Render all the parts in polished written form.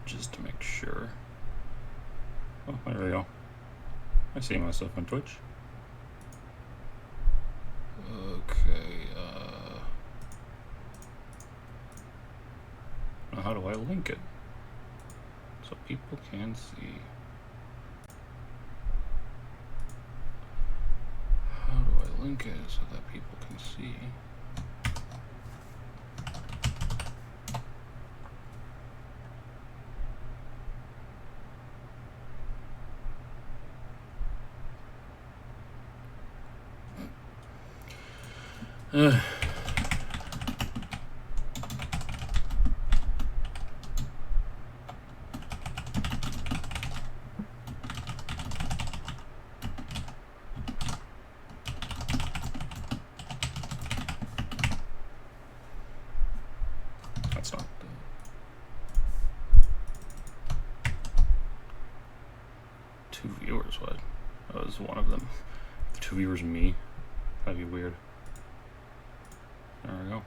just to make sure. Oh, there we go. I see myself on Twitch. Okay, now how do I link it so people can see? How do I link it so that people can see? That's not the... Two viewers, what? That was one of them. The two viewers and me. That'd be weird. There we go.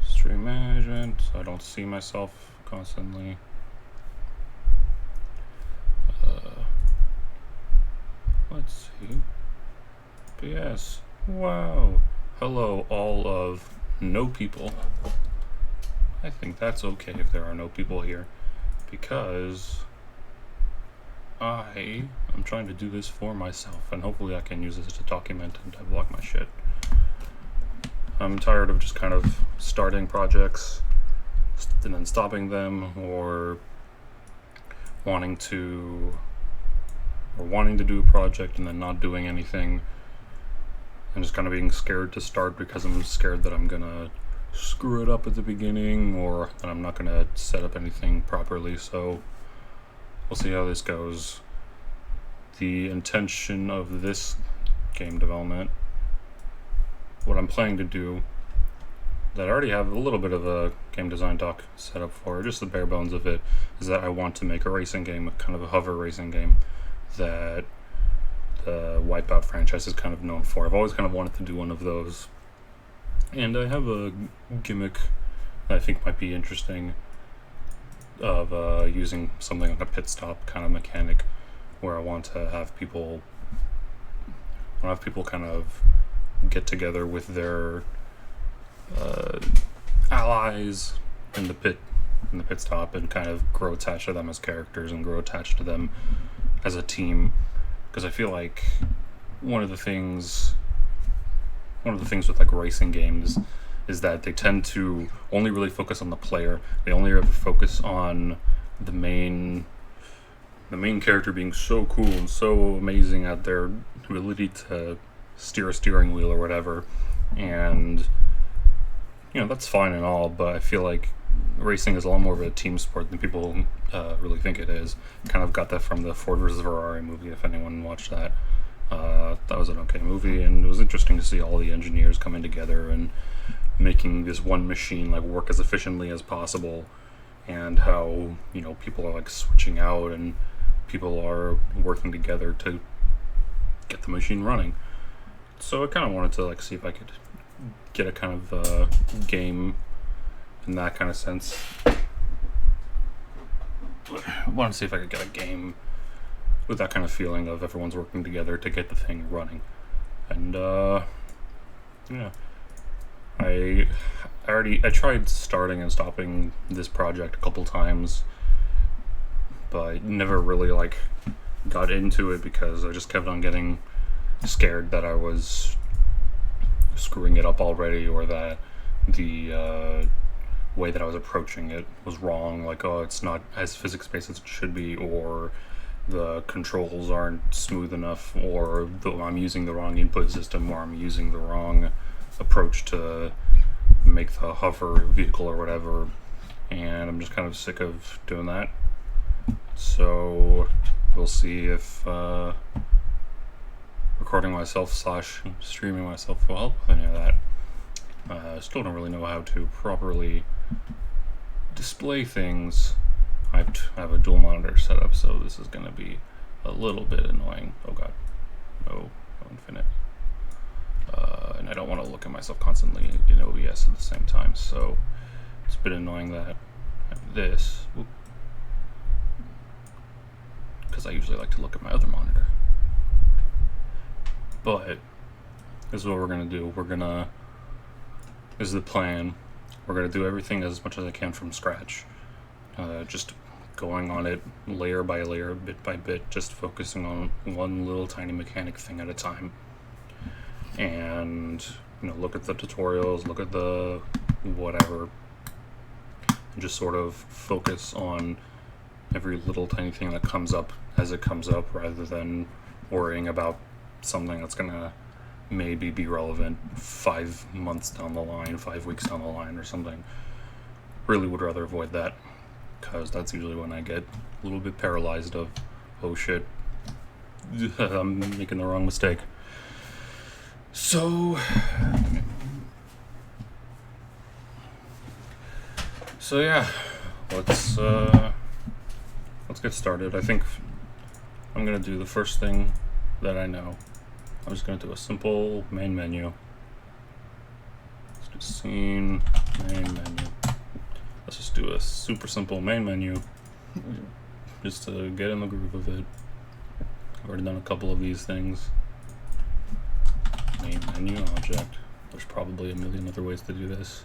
Stream management, so I don't see myself constantly. Let's see. PS. Wow. Hello, all of no people. I think that's okay if there are no people here, because I'm trying to do this for myself, and hopefully I can use this to document and devlog my shit. I'm tired of just kind of starting projects and then stopping them, or wanting to do a project and then not doing anything, and just kind of being scared to start because I'm scared that I'm gonna screw it up at the beginning, or that I'm not gonna set up anything properly. So we'll see how this goes. The intention of this game development, what I'm planning to do, that I already have a little bit of a game design doc set up for, just the bare bones of it, is that I want to make a racing game, kind of a hover racing game that the WipEout franchise is kind of known for. I've always kind of wanted to do one of those, and I have a gimmick that I think might be interesting of using something like a pit stop kind of mechanic, where I want to have people kind of get together with their allies in the pit stop, and kind of grow attached to them as characters and grow attached to them as a team. Because I feel like one of the things with like racing games is that they tend to only really focus on the player. They only ever focus on the main character being so cool and so amazing at their ability to steer a steering wheel or whatever, and that's fine and all, but I feel like racing is a lot more of a team sport than people really think it is. Kind of got that from the Ford vs. Ferrari movie, if anyone watched that. That was an okay movie, and it was interesting to see all the engineers coming together and making this one machine like work as efficiently as possible, and how people are like switching out and people are working together to get the machine running. So I kind of wanted to like see if I could get a kind of game in that kind of sense. I wanted to see if I could get a game with that kind of feeling of everyone's working together to get the thing running. And yeah, I tried starting and stopping this project a couple times, but I never really like got into it because I just kept on getting scared that I was screwing it up already, or that the way that I was approaching it was wrong, like, oh, it's not as physics-based as it should be, or the controls aren't smooth enough, or I'm using the wrong input system, or I'm using the wrong approach to make the hover vehicle or whatever, and I'm just kind of sick of doing that. So we'll see if recording myself / streaming myself will help with any of that. Still don't really know how to properly display things. I have a dual monitor setup, so this is going to be a little bit annoying. Oh god, no infinite. And I don't want to look at myself constantly in OBS at the same time, so it's a bit annoying that I have this, because I usually like to look at my other monitor. But this is what we're going to do. This is the plan. We're going to do everything as much as I can from scratch. Just going on it layer by layer, bit by bit, just focusing on one little tiny mechanic thing at a time. And, look at the tutorials, look at the whatever, and just sort of focus on every little tiny thing that comes up as it comes up, rather than worrying about something that's going to maybe be relevant 5 months down the line, 5 weeks down the line or something. Really would rather avoid that, because that's usually when I get a little bit paralyzed of, oh shit, I'm making the wrong mistake. So yeah, let's get started. I think I'm gonna do the first thing that I know. I'm just gonna do a simple main menu. Let's do scene, main menu. Let's just do a super simple main menu, just to get in the groove of it. I've already done a couple of these things. Main menu object. There's probably a million other ways to do this.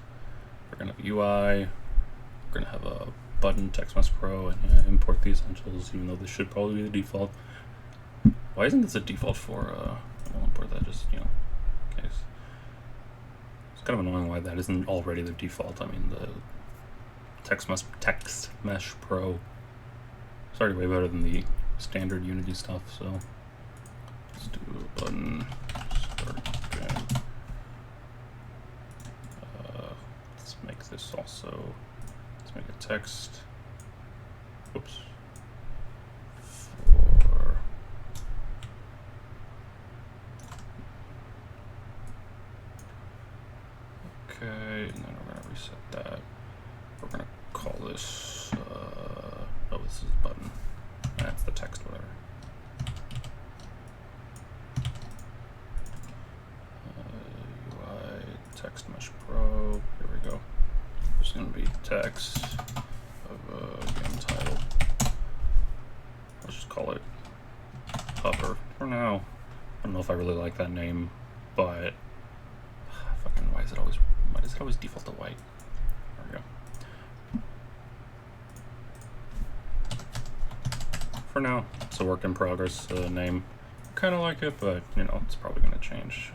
We're gonna have UI. We're gonna have a button, TextMesh Pro, and import the essentials, even though this should probably be the default. Why isn't this a default for, I'll import that just, in case. It's kind of annoying why that isn't already the default. I mean, the TextMesh Pro is already way better than the standard Unity stuff, so let's do a button, start game. Let's make this also, let's make a text, whoops, for, okay, and then we're going to reset that. We're going to call this, oh, this is the button. That's the text, whatever. UI TextMesh Pro. Here we go. There's going to be text of a game title. Let's just call it Hover for now. I don't know if I really like that name, but fucking why does it always default to white? There we go. For now, it's a work in progress name. Kind of like it, but it's probably going to change.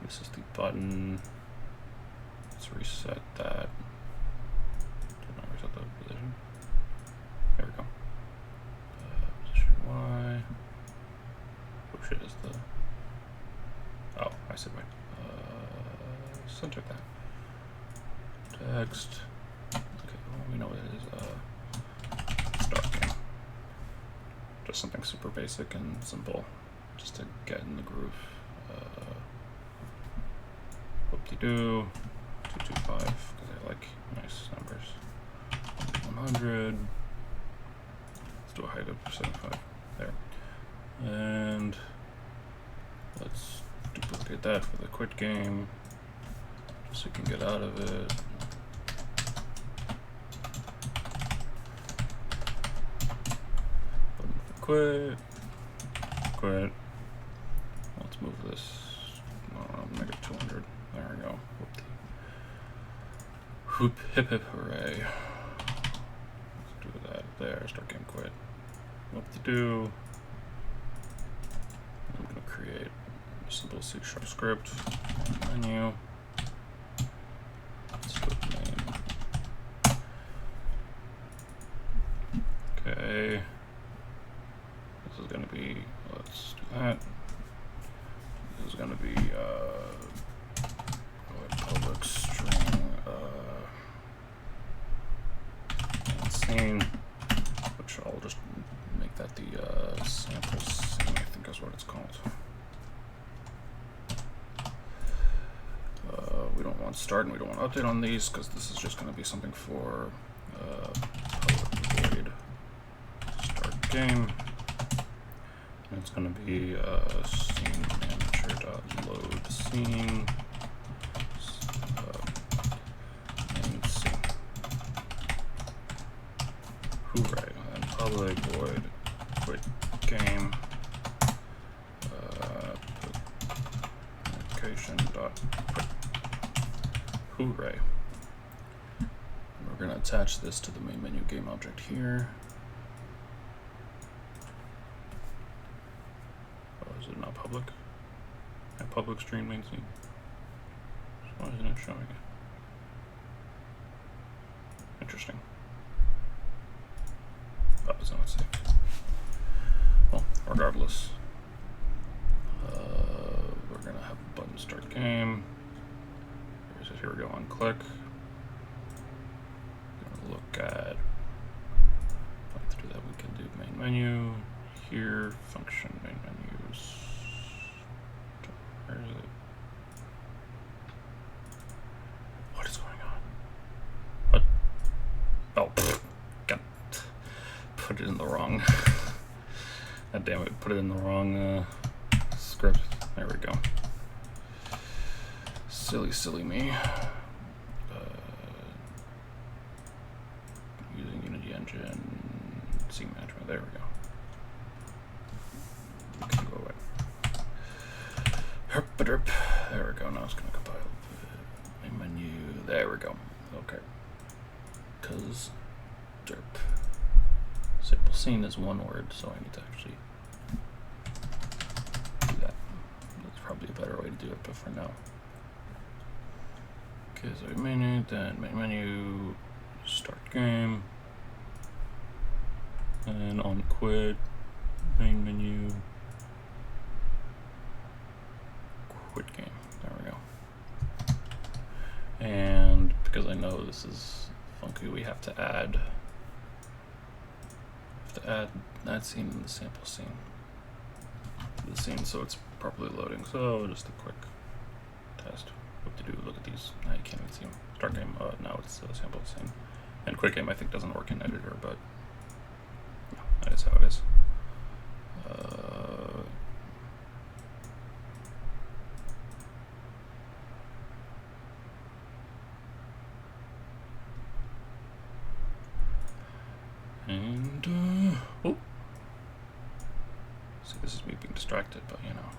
This is the button. Let's reset that. Did not reset the position. There we go. Position Y. Oh shit, is the. Oh, I see why. Center that. Text. Okay, well, we know what it is. Start game. Just something super basic and simple, just to get in the groove. Whoop-de-doo, 225, because I like nice numbers. 100. Let's do a height of 75. There. And let's duplicate that for the quit game, just so you can get out of it. Quit. Let's move this. Make it 200. There we go. Whoop, hip, hip, hooray. Let's do that there. Start game quit. What to do? I'm gonna create a simple C# script, menu. Let's do name. Okay. This is going to be, let's do that. This is going to be public string scene, which I'll just make that the sample scene, I think is what it's called. We don't want start and we don't want update on these because this is just going to be something for public void start game. And it's going to be scene manager.load scene. And scene. Hooray. And public void quit game. Application.quit. Hooray. We're going to attach this to the main menu game object here. Oh, is it not public? Yeah, public stream main scene. So why isn't it showing it? Interesting. Oh, it's not safe. Well, regardless. We're going to have a button start game. Here we go on click. Gonna look at, to do that we can do main menu, here, function, main menus. Where is it? What is going on? What? Oh, God. Put it in the wrong. God damn it, put it in the wrong script. There we go. Silly me. Using Unity Engine, scene management. There we go. We can go away. Herp-a-derp. There we go. Now it's gonna compile the main menu. There we go. Okay. Cause derp. Simple scene is one word, so I need to actually do that. That's probably a better way to do it, but for now. Okay, so menu, then main menu, start game, and on quit, main menu, quit game. There we go. And because I know this is funky, we have to add that scene in the sample scene. The scene so it's properly loading. So just a quick test. What to do? Look at these. Now you can't even see them. Start game. Now it's sample scene. And quit game I think doesn't work in editor, but no, that is how it is. Oh, see, this is me being distracted, but you know.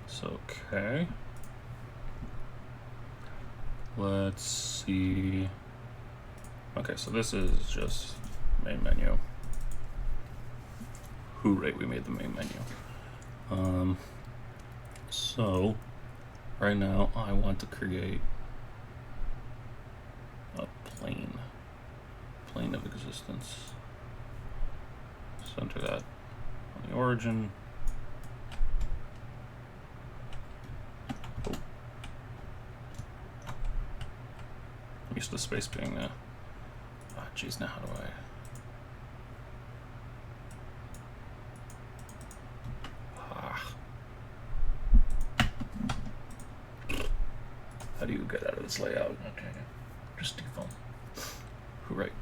So, okay. Let's see. Okay, so this is just main menu. Hooray, we made the main menu. So, right now I want to create a plane of existence. Center that on the origin. I'm used to space being geez, now how do how do you get out of this layout? Okay, just default. Right.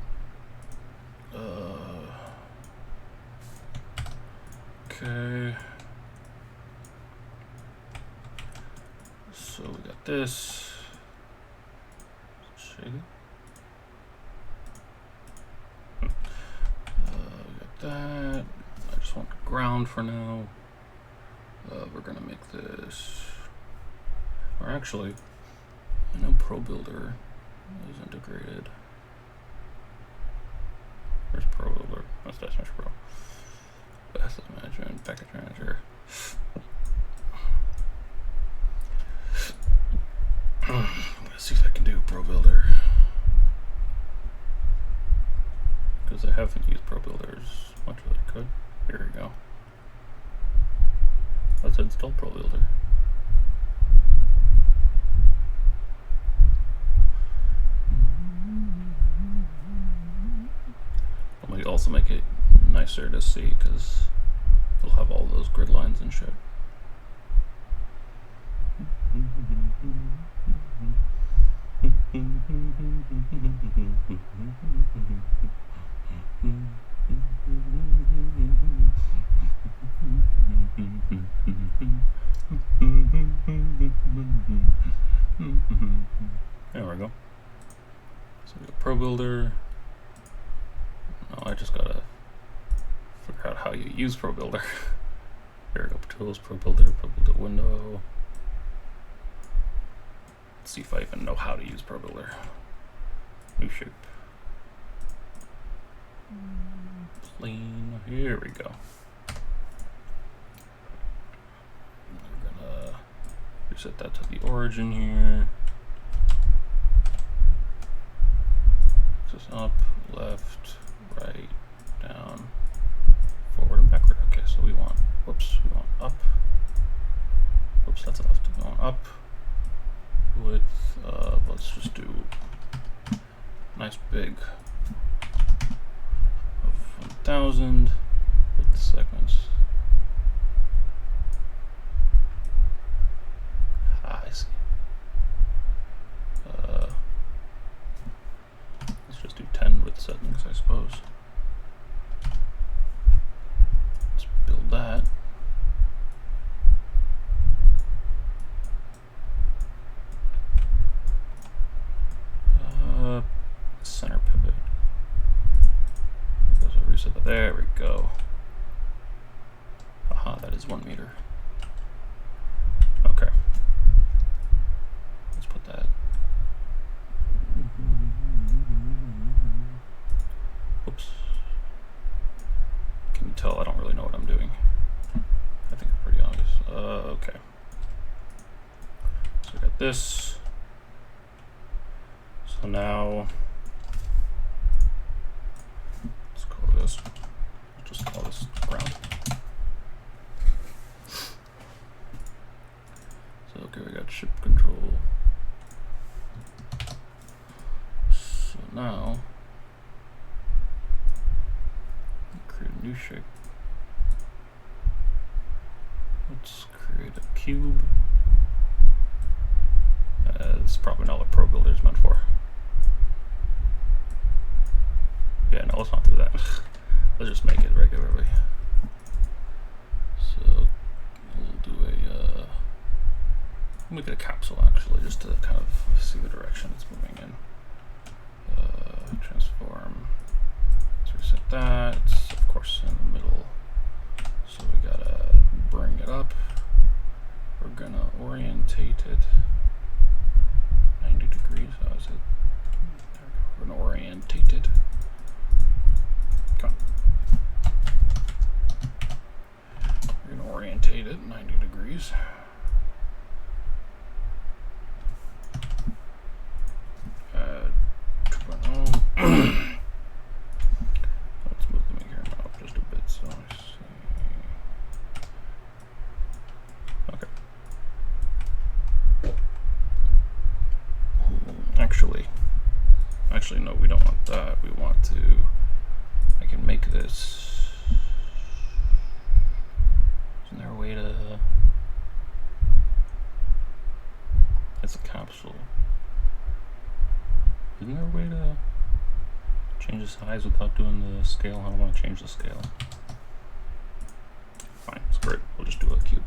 Okay. So we got this. Shade. We got that. I just want the ground for now. We're gonna make this. Or actually, I know Pro Builder is integrated. Where's Pro Builder? That's Dash Pro. Asset management, package manager. Let's see if I can do Pro Builder. Because I haven't used Pro Builder as much as I could. Here we go. Let's install Pro Builder. I might also make it nicer to see because it'll have all those grid lines and shit. There we go. So we got Pro Builder. Now I just gotta figure out how you use Pro Builder. Here we go. Tools, Pro Builder window. Let's see if I even know how to use Pro Builder. New shape. Plane. Here we go. We're gonna reset that to the origin here. Axis up, left, right, down, forward, and backward. Okay, so we want, whoops, we want up. Whoops, that's left. We want up. With let's just do nice big of 1000 with the segments. I see. Let's just do 10 with settings, I suppose. Let's build that. Center pivot. Because I reset that. There we go. Aha, that is 1 meter. Okay. Let's put that. Oops. Can you tell I don't really know what I'm doing? I think it's pretty obvious. Okay. So we got this. So now let's call this, just call this ground. So okay, we got ship control. So now create a new shape. Let's create a cube. It's probably not what Pro Builder is meant for. Yeah, no, let's not do that. Let's just make it regularly. So we'll do a make it a capsule actually, just to kind of see the direction it's moving in. Transform. Let's reset that. It's of course in the middle. So we gotta bring it up. We're gonna orientate it 90 degrees. How is it? There we go. We're gonna orientate it. We're going to orientate it 90 degrees. Let's move them here now just a bit so I see. Okay. Actually, no, we don't want that. We want to, I can make this, isn't there a way to, it's a capsule. Isn't there a way to change the size without doing the scale? I don't want to change the scale. Fine, screw it. We'll just do a cube.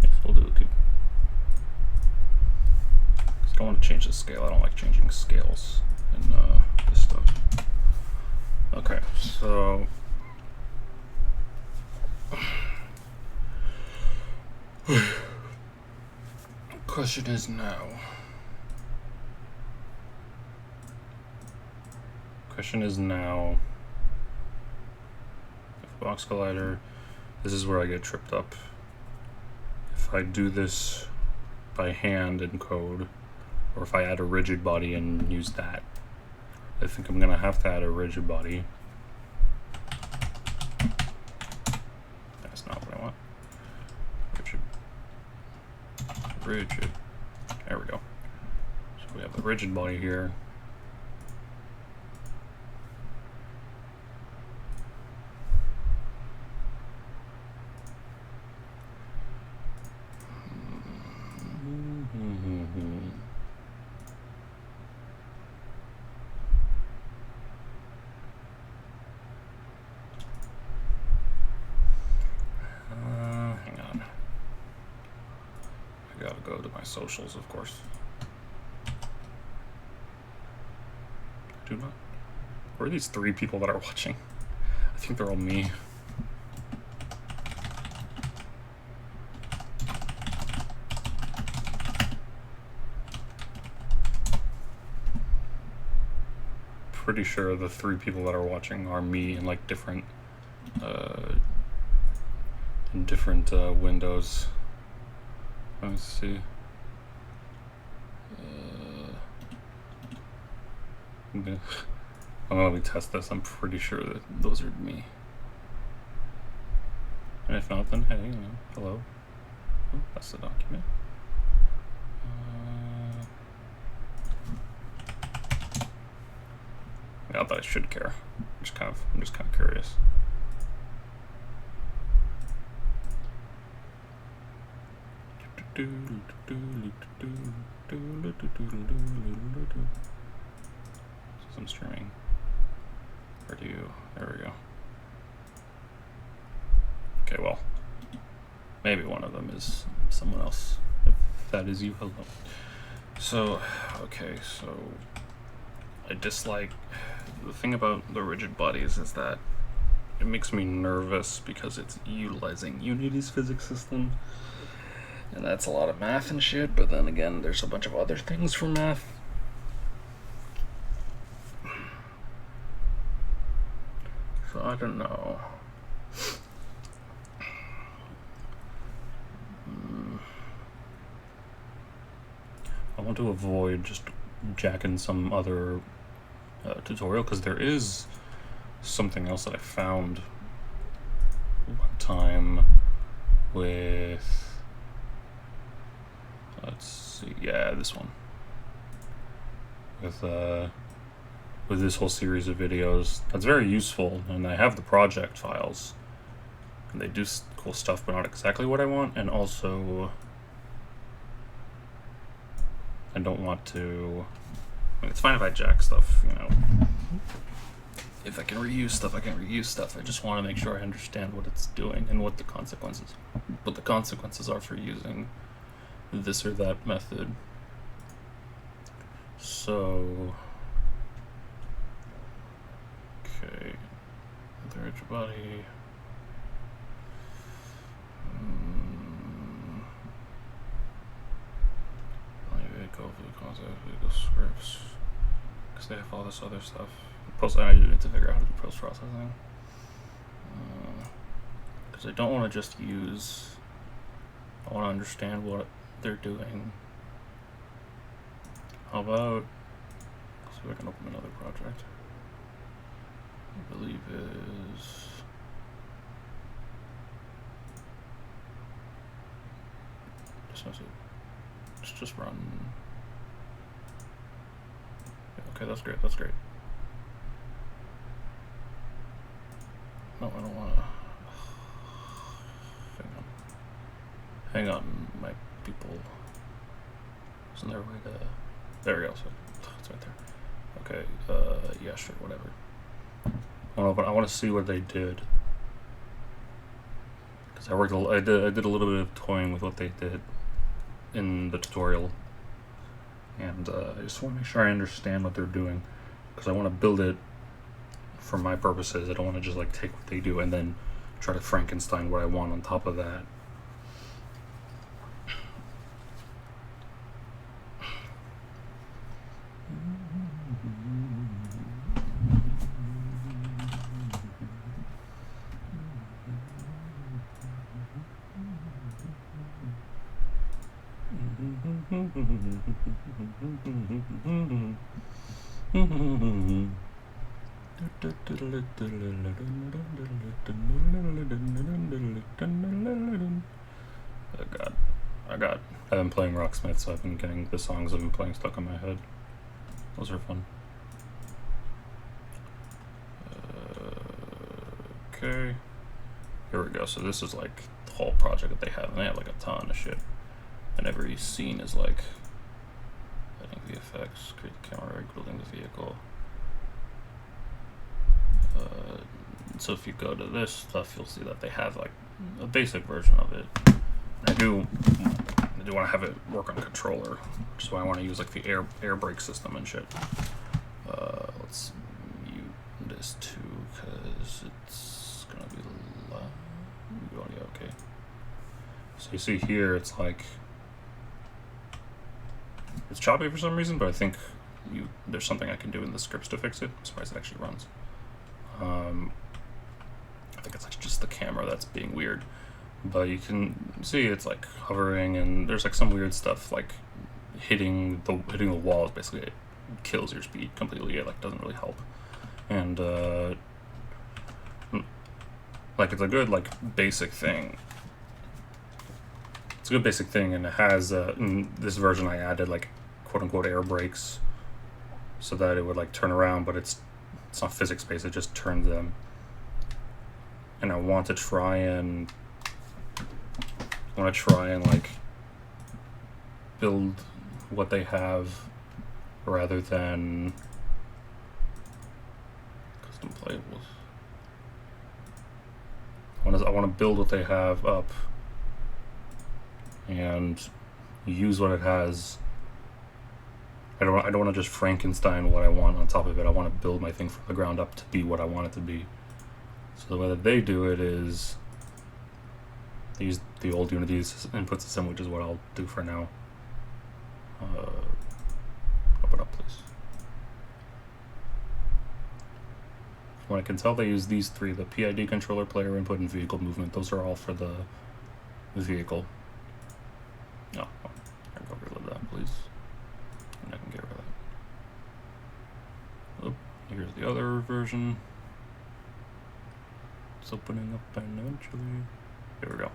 Yes, we'll do a cube. I want to change the scale. I don't like changing scales in this stuff. Okay, so question is now, question is now, if box collider, this is where I get tripped up. If I do this by hand in code, or if I add a rigid body and use that, I think I'm gonna have to add a rigid body. That's not what I want. Rigid. There we go. So we have the rigid body here. Hang on. I gotta go to my socials, of course. Do not. Where are these 3 people that are watching? I think they're all me. Pretty sure the 3 people that are watching are me in like different windows. Let me see. I'm gonna let me test this. I'm pretty sure that those are me. And if not, then hey, you know, hello. Oh, that's the document. Not that I should care. I'm just kind of curious. So I'm streaming. Where do you? There we go. Okay, well, maybe one of them is someone else. If that is you, hello. So, okay, so I dislike the thing about the rigid bodies is that it makes me nervous because it's utilizing Unity's physics system, and that's a lot of math and shit. But then again, there's a bunch of other things for math. So I don't know. I want to avoid just jacking some other tutorial, because there is something else that I found one time with, let's see, yeah, this one, with this whole series of videos. That's very useful, and I have the project files, and they do cool stuff, but not exactly what I want. And also, I don't want to, I mean, it's fine if I jack stuff, you know. If I can reuse stuff, I can reuse stuff. I just want to make sure I understand what it's doing and what the consequences are for using this or that method. So, okay, the rigid body. Go over the concept, the scripts, because they have all this other stuff. I need to figure out how to do post processing, because I don't want to just use. I want to understand what they're doing. How about, see if I can open another project. I believe is. Just run. Okay, that's great. That's great. No, I don't want to. Hang on, my people. Isn't there a way to? There we go. So it's right there. Okay. Yeah, sure. Whatever. I want to see what they did, because I did a little bit of toying with what they did in the tutorial, and I just want to make sure I understand what they're doing, because I want to build it for my purposes. I don't want to just like take what they do and then try to Frankenstein what I want on top of that. Oh god. I've been playing Rocksmith, so I've been getting the songs I've been playing stuck in my head. Those are fun. Okay. Here we go. So this is like the whole project that they have. And they have like a ton of shit. And every scene is like adding VFX, create the camera rig, building the vehicle. So if you go to this stuff, you'll see that they have like a basic version of it. I do want to have it work on controller, which is why I want to use like the air brake system and shit. Let's mute this too, because it's gonna be loud. Yeah, okay. So you see here, it's like it's choppy for some reason, but I think there's something I can do in the scripts to fix it. I'm surprised it actually runs. I think it's like just the camera that's being weird. But you can see it's like hovering, and there's like some weird stuff like hitting the walls. Basically, it kills your speed completely. It like doesn't really help, and like it's a good like basic thing. It's a good basic thing, and it has in this version I added like quote unquote air brakes, so that it would like turn around, but it's not physics based. It just turns them, and I want to try and like build what they have rather than custom playables. I want to build what they have up and use what it has. I don't want to just Frankenstein what I want on top of it. I want to build my thing from the ground up to be what I want it to be. So the way that they do it is they use the old Unity input system, which is what I'll do for now. Open up, please. From what I can tell, they use these three: the PID controller, player input, and vehicle movement. Those are all for the vehicle. Oh, I can go rid of that, please. And I can get rid of that. Oh, here's the other version. It's opening up and eventually. Here we go.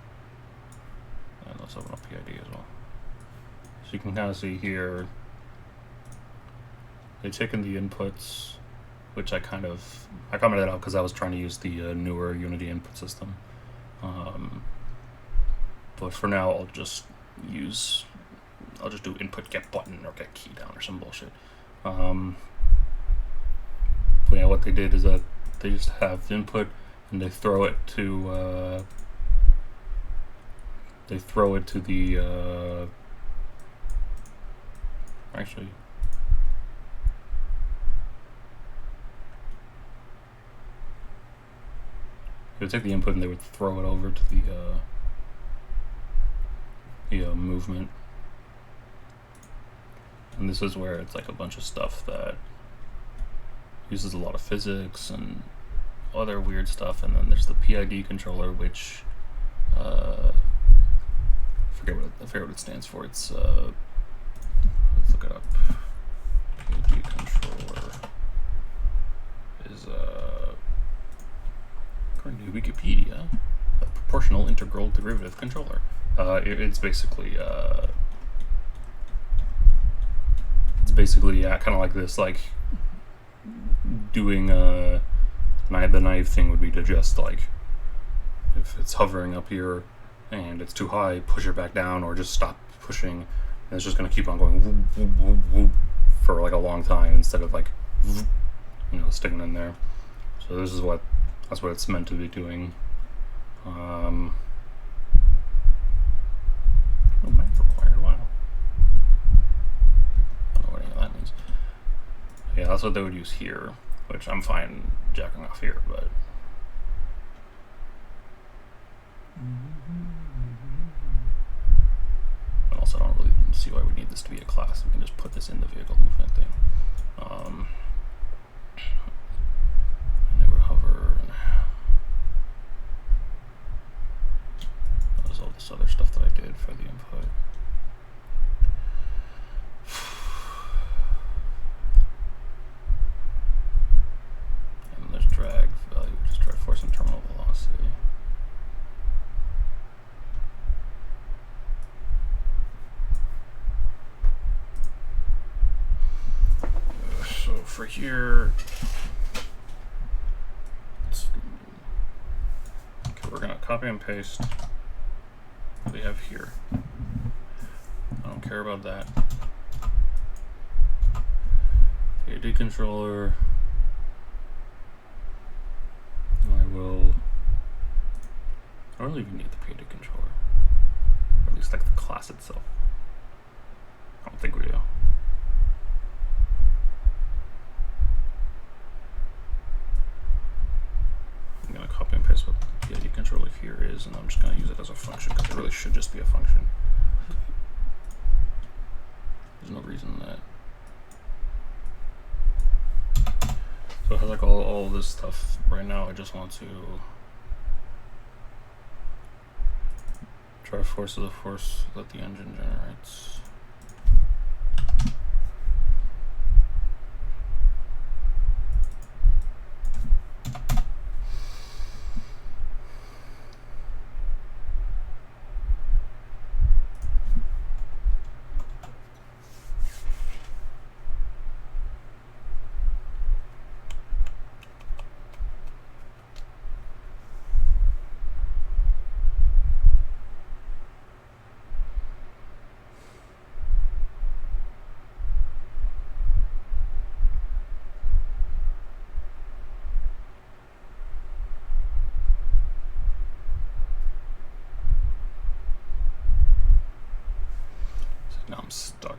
And let's open up PID as well. So you can kind of see here, they've taken the inputs, which I commented out because I was trying to use the newer Unity input system. But for now, I'll just do input get button or get key down or some bullshit. But yeah, what they did is that they just have the input and they throw it to the actually they would take the input and they would throw it over to the movement. And this is where it's like a bunch of stuff that uses a lot of physics and other weird stuff. And then there's the PID controller, which I forget what it stands for. It's let's look it up. PID controller is according to Wikipedia, a proportional integral derivative controller. It's basically kind of like this, like doing the knife thing would be to just like, if it's hovering up here and it's too high, push it back down, or just stop pushing, and it's just going to keep on going whoop, whoop, whoop, whoop, for like a long time instead of like whoop, sticking in there. So that's what it's meant to be doing. Oh, math required, wow. I don't know what any of that means. Yeah, that's what they would use here, which I'm fine jacking off here, but also I don't really see why we need this to be a class. We can just put this in the vehicle movement thing. And they would hover, and that was all this other stuff that I did for the input. for here, okay, we're gonna copy and paste what we have here. I don't care about that. Pid Controller. I don't really even need the Pid Controller. Or at least like the class itself. I don't think we do. I'm gonna copy and paste what the Pid Controller here is, and I'm just gonna use it as a function because it really should just be a function. There's no reason that. So it has like all this stuff right now. I just want to try force of the force that the engine generates. Now I'm stuck.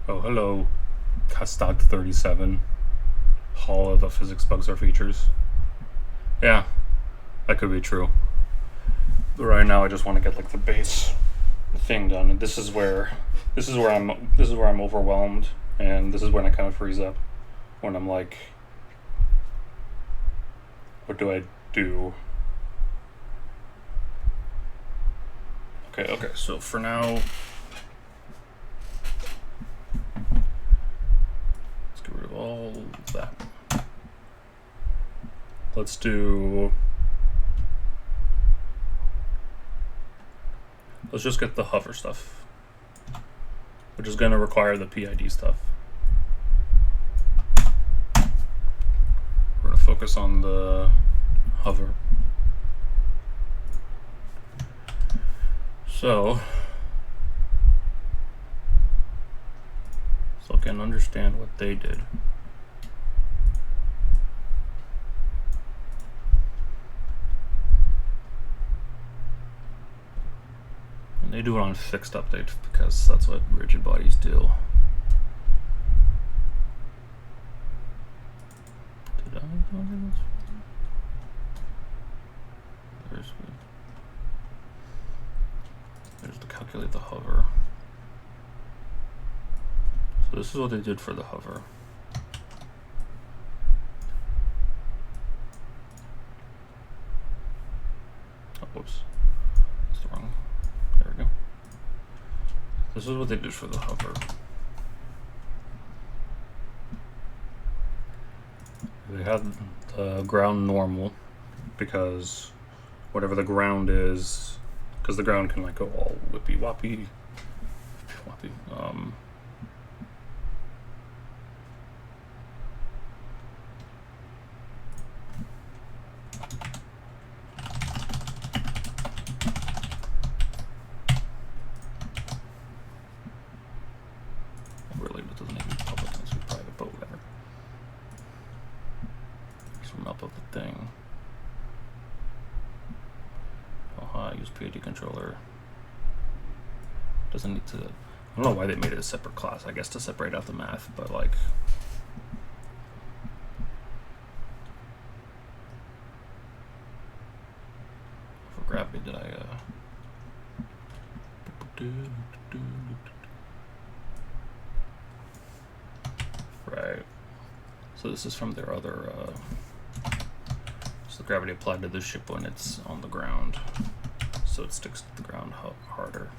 Oh, hello, Castag 37. All of the physics bugs are features. Yeah, that could be true. But right now, I just want to get like the base thing done, and this is where I'm overwhelmed, and this is when I kind of freeze up, when I'm like, what do I do? Okay, so for now, let's get rid of all that. Let's just get the hover stuff, which is going to require the PID stuff. We're going to focus on the hover. So I can understand what they did. And they do it on fixed update because that's what rigid bodies do. Did I do this? There's to calculate the hover. So this is what they did for the hover. Oh, whoops. That's the wrong. There we go. This is what they did for the hover. They had the ground normal because whatever the ground is, because the ground can like go all whippy woppy. Really, it doesn't need to be public, it needs to be private, but whatever. Some up of the thing. I use Pid Controller. Doesn't need to. I don't know why they made it a separate class. I guess to separate out the math, but like. For gravity, did I? Right. So this is from their other. So the gravity applied to this ship when it's on the ground, so it sticks to the ground harder.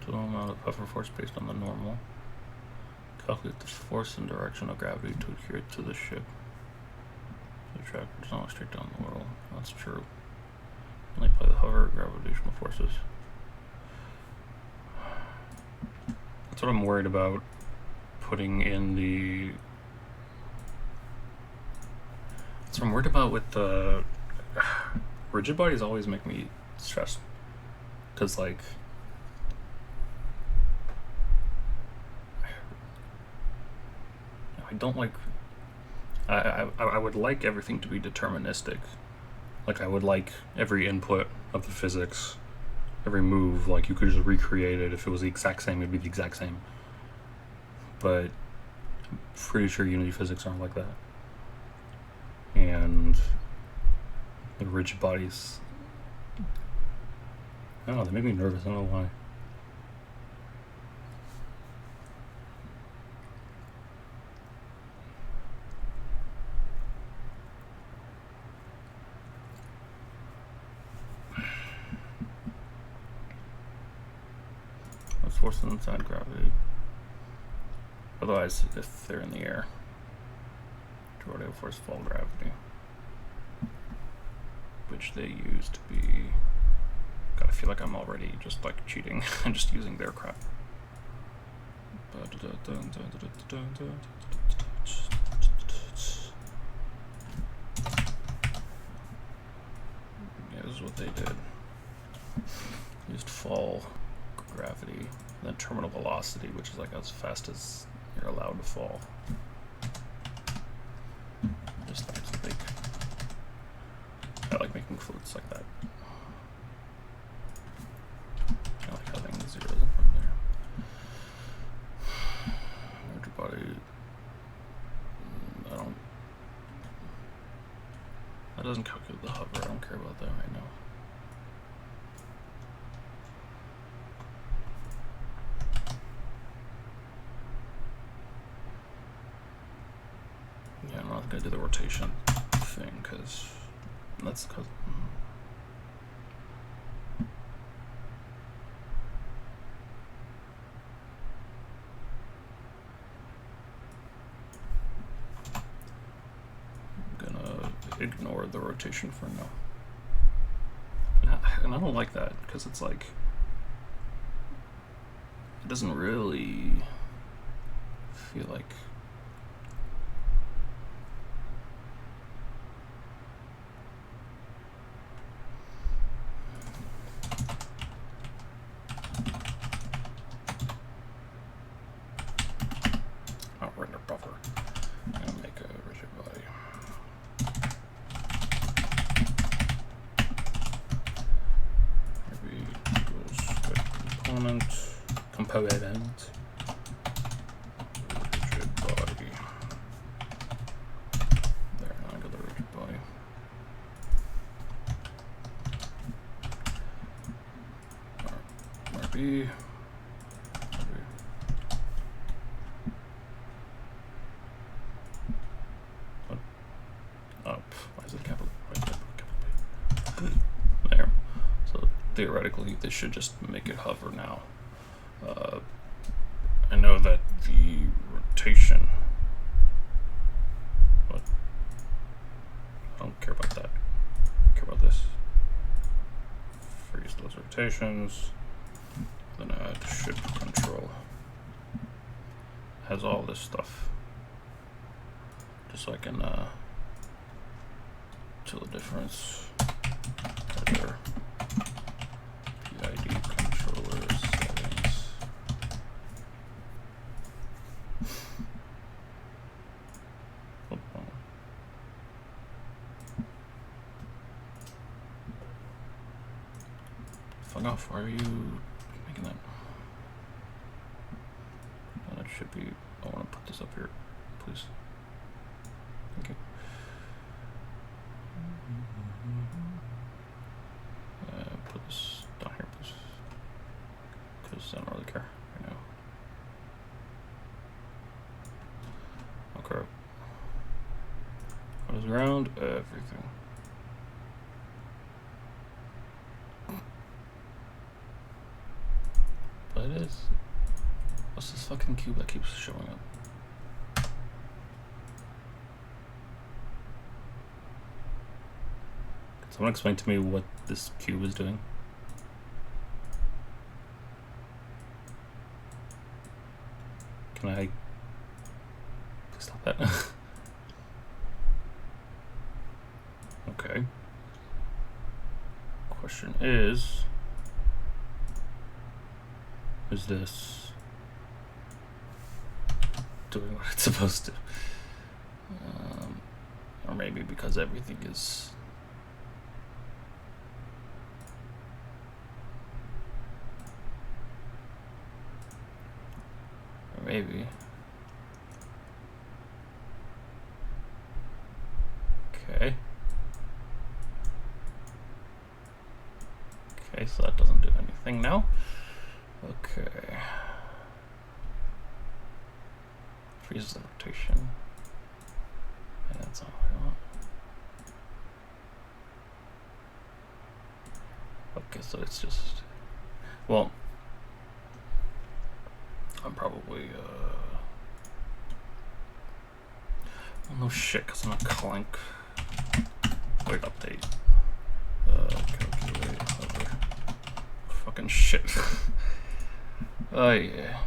Total amount of hover force based on the normal. Calculate the force and direction of gravity to adhere to the ship. The track does not straight down the world. That's true. Only apply the hover gravitational forces. That's what I'm worried about putting in the... That's what I'm worried about with the... Rigid bodies always make me stressed. Because, like... I don't like... I would like everything to be deterministic. Like, I would like every input of the physics, every move, like, you could just recreate it. If it was the exact same, it'd be the exact same. But I'm pretty sure Unity physics aren't like that. And the rigid bodies, I don't know, they make me nervous. I don't know why. Let's force them inside gravity. Otherwise, if they're in the air, Jordan force fall gravity, which they use to be. God, I feel like I'm already just like cheating and just using their crap. Yeah, this is what they did. Used fall gravity, and then terminal velocity, which is like as fast as you're allowed to fall. Just like it's big. I like making floats like that. I like having the zeros in front there. Rigid body. I don't. That doesn't calculate the hover. I don't care about that right now. Yeah, I'm not gonna do the rotation thing because that's because. I'm gonna ignore the rotation for now. And I don't like that because it's like it doesn't really feel like. Render buffer and make a rigid body. Maybe equals component rigid body. There, now I got the rigid body. RB. There. So theoretically, this should just make it hover now. I know that the rotation. What? I don't care about that. I care about this. Freeze those rotations. Then add ship control. Has all this stuff. Just so I can tell the difference. Other PID controller settings. Oh. Fuck off, why are you making that? Oh, that should be, I want to put this up here, please. Thank you. Put this down here, please, because I don't really care right now. Okay. What is ground? Everything. But it is. What's this fucking cube that keeps showing up? Can someone explain to me what this cube is doing? Can I stop that? Okay. Question is this doing what it's supposed to? Or maybe because everything is maybe. Okay. Okay, so that doesn't do anything now. Okay. Freezes the rotation. And that's all I want. Okay, so it's just, well, I'm probably, well, no shit, because I'm not calling. Wait, update. Calculate hover. Fucking shit. Oh, yeah.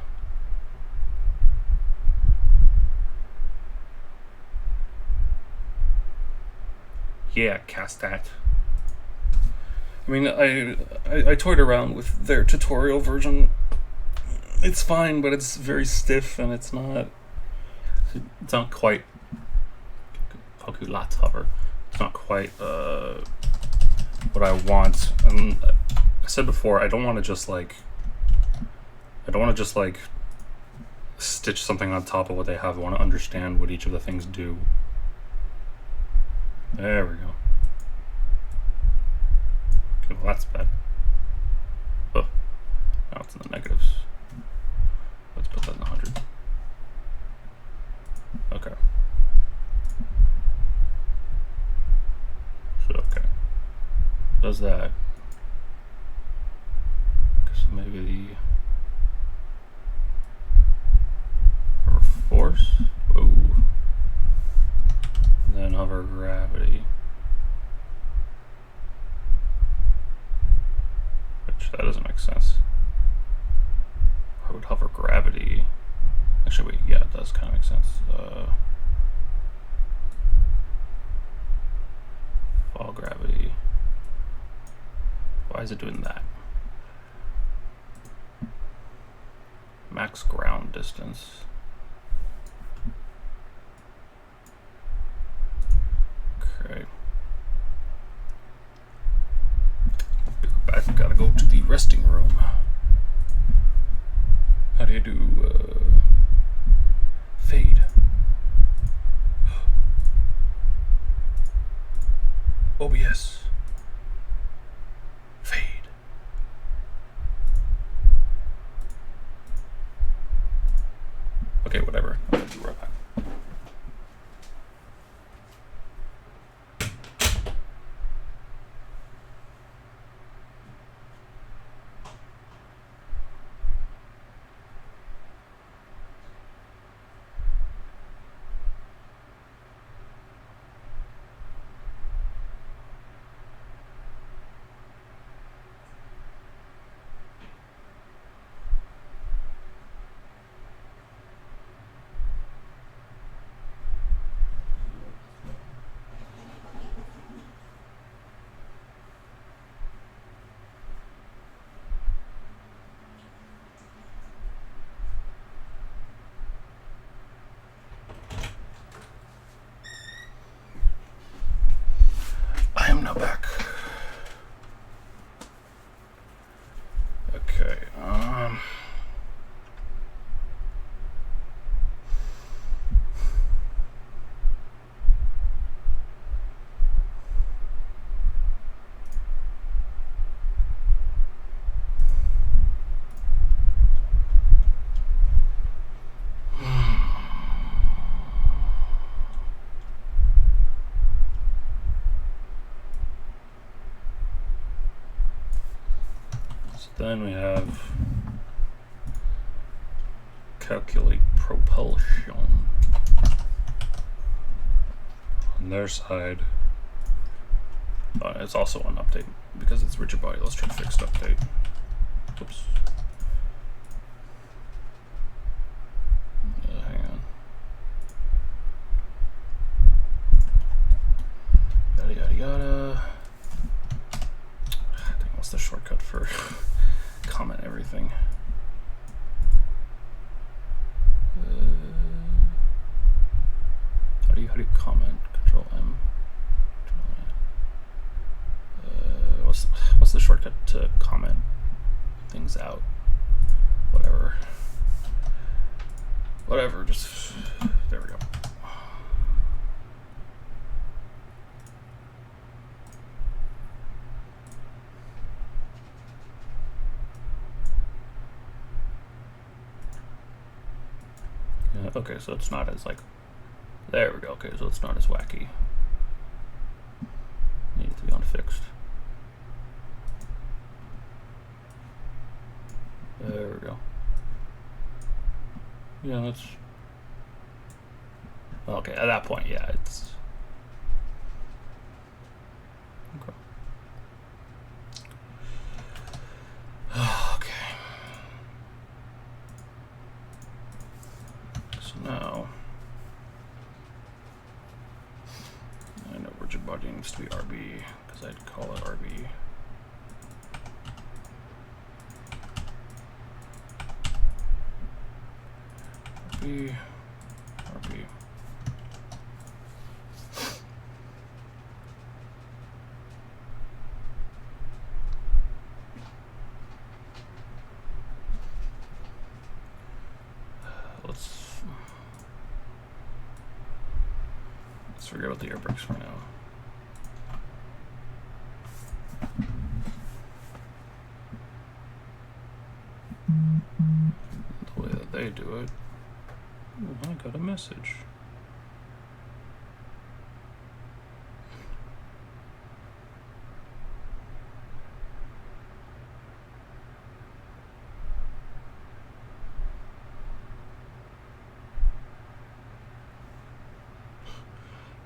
Yeah, cast that. I mean, I toyed around with their tutorial version. It's fine, but it's very stiff, and it's not quite calculate hover. It's not quite what I want. And I said before, I don't want to just like stitch something on top of what they have. I want to understand what each of the things do. There we go. Okay, well that's bad. Oh, now it's in the negatives. Let's put that in the 100. Okay. So, okay. Does that. So maybe the hover force. Whoa. And then hover gravity. Which that doesn't make sense. I would hover gravity. Actually, wait, yeah, it does kind of make sense. Fall gravity. Why is it doing that? Max ground distance. Okay. I've got to go to the resting room. How do you do fade? OBS. Fade. Okay, whatever. I'll be right back. I am now back. Okay, then we have calculate propulsion. On their side, it's also an update because it's rigid body. Let's try fixed update. Oops. Hang on. Yada yada yada. I think what's the shortcut for comment everything? How do you comment? Control M. What's the shortcut to comment things out? Whatever. Just there we go. Okay, so it's not as like, there we go. Okay, so it's not as wacky. Needs to be unfixed. There we go. Yeah, that's okay. At that point, yeah, it's okay. Okay. So now I know rigid body needs to be RB because I'd call it RB. RB. Let's forget about the air brakes for now. The way that they do it. Ooh, I got a message.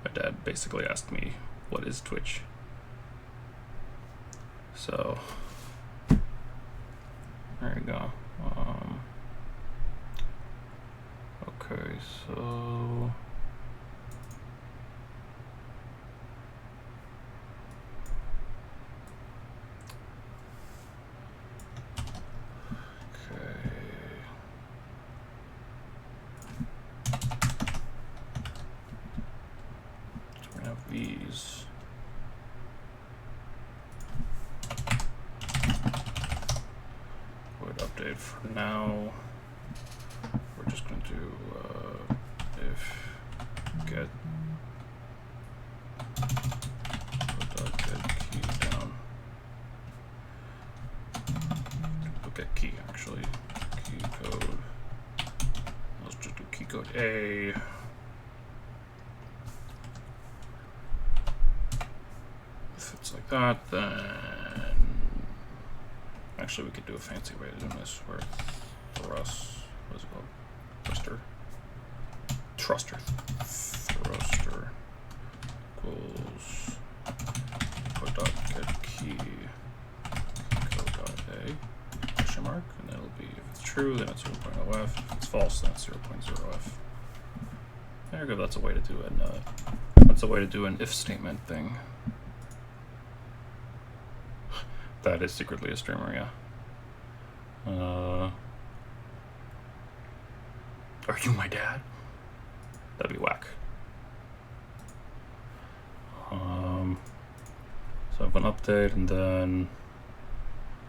My dad basically asked me, what is Twitch? So, there you go. Okay, so we're gonna have these. Would update for now. We're just going to do if get key down. We'll get key actually. Key code. Let's just do key code A. If it's like that, then actually we could do a fancy way of doing this where thrust. What's it called? Thruster equals code dot get key code dot A question mark, and then it'll be, if it's true then it's 0.0f, if it's false then it's 0.0f. There you go. That's a way to do an if statement thing. That is secretly a streamer, yeah. Are you my dad? That'd be whack. So I have an update, and then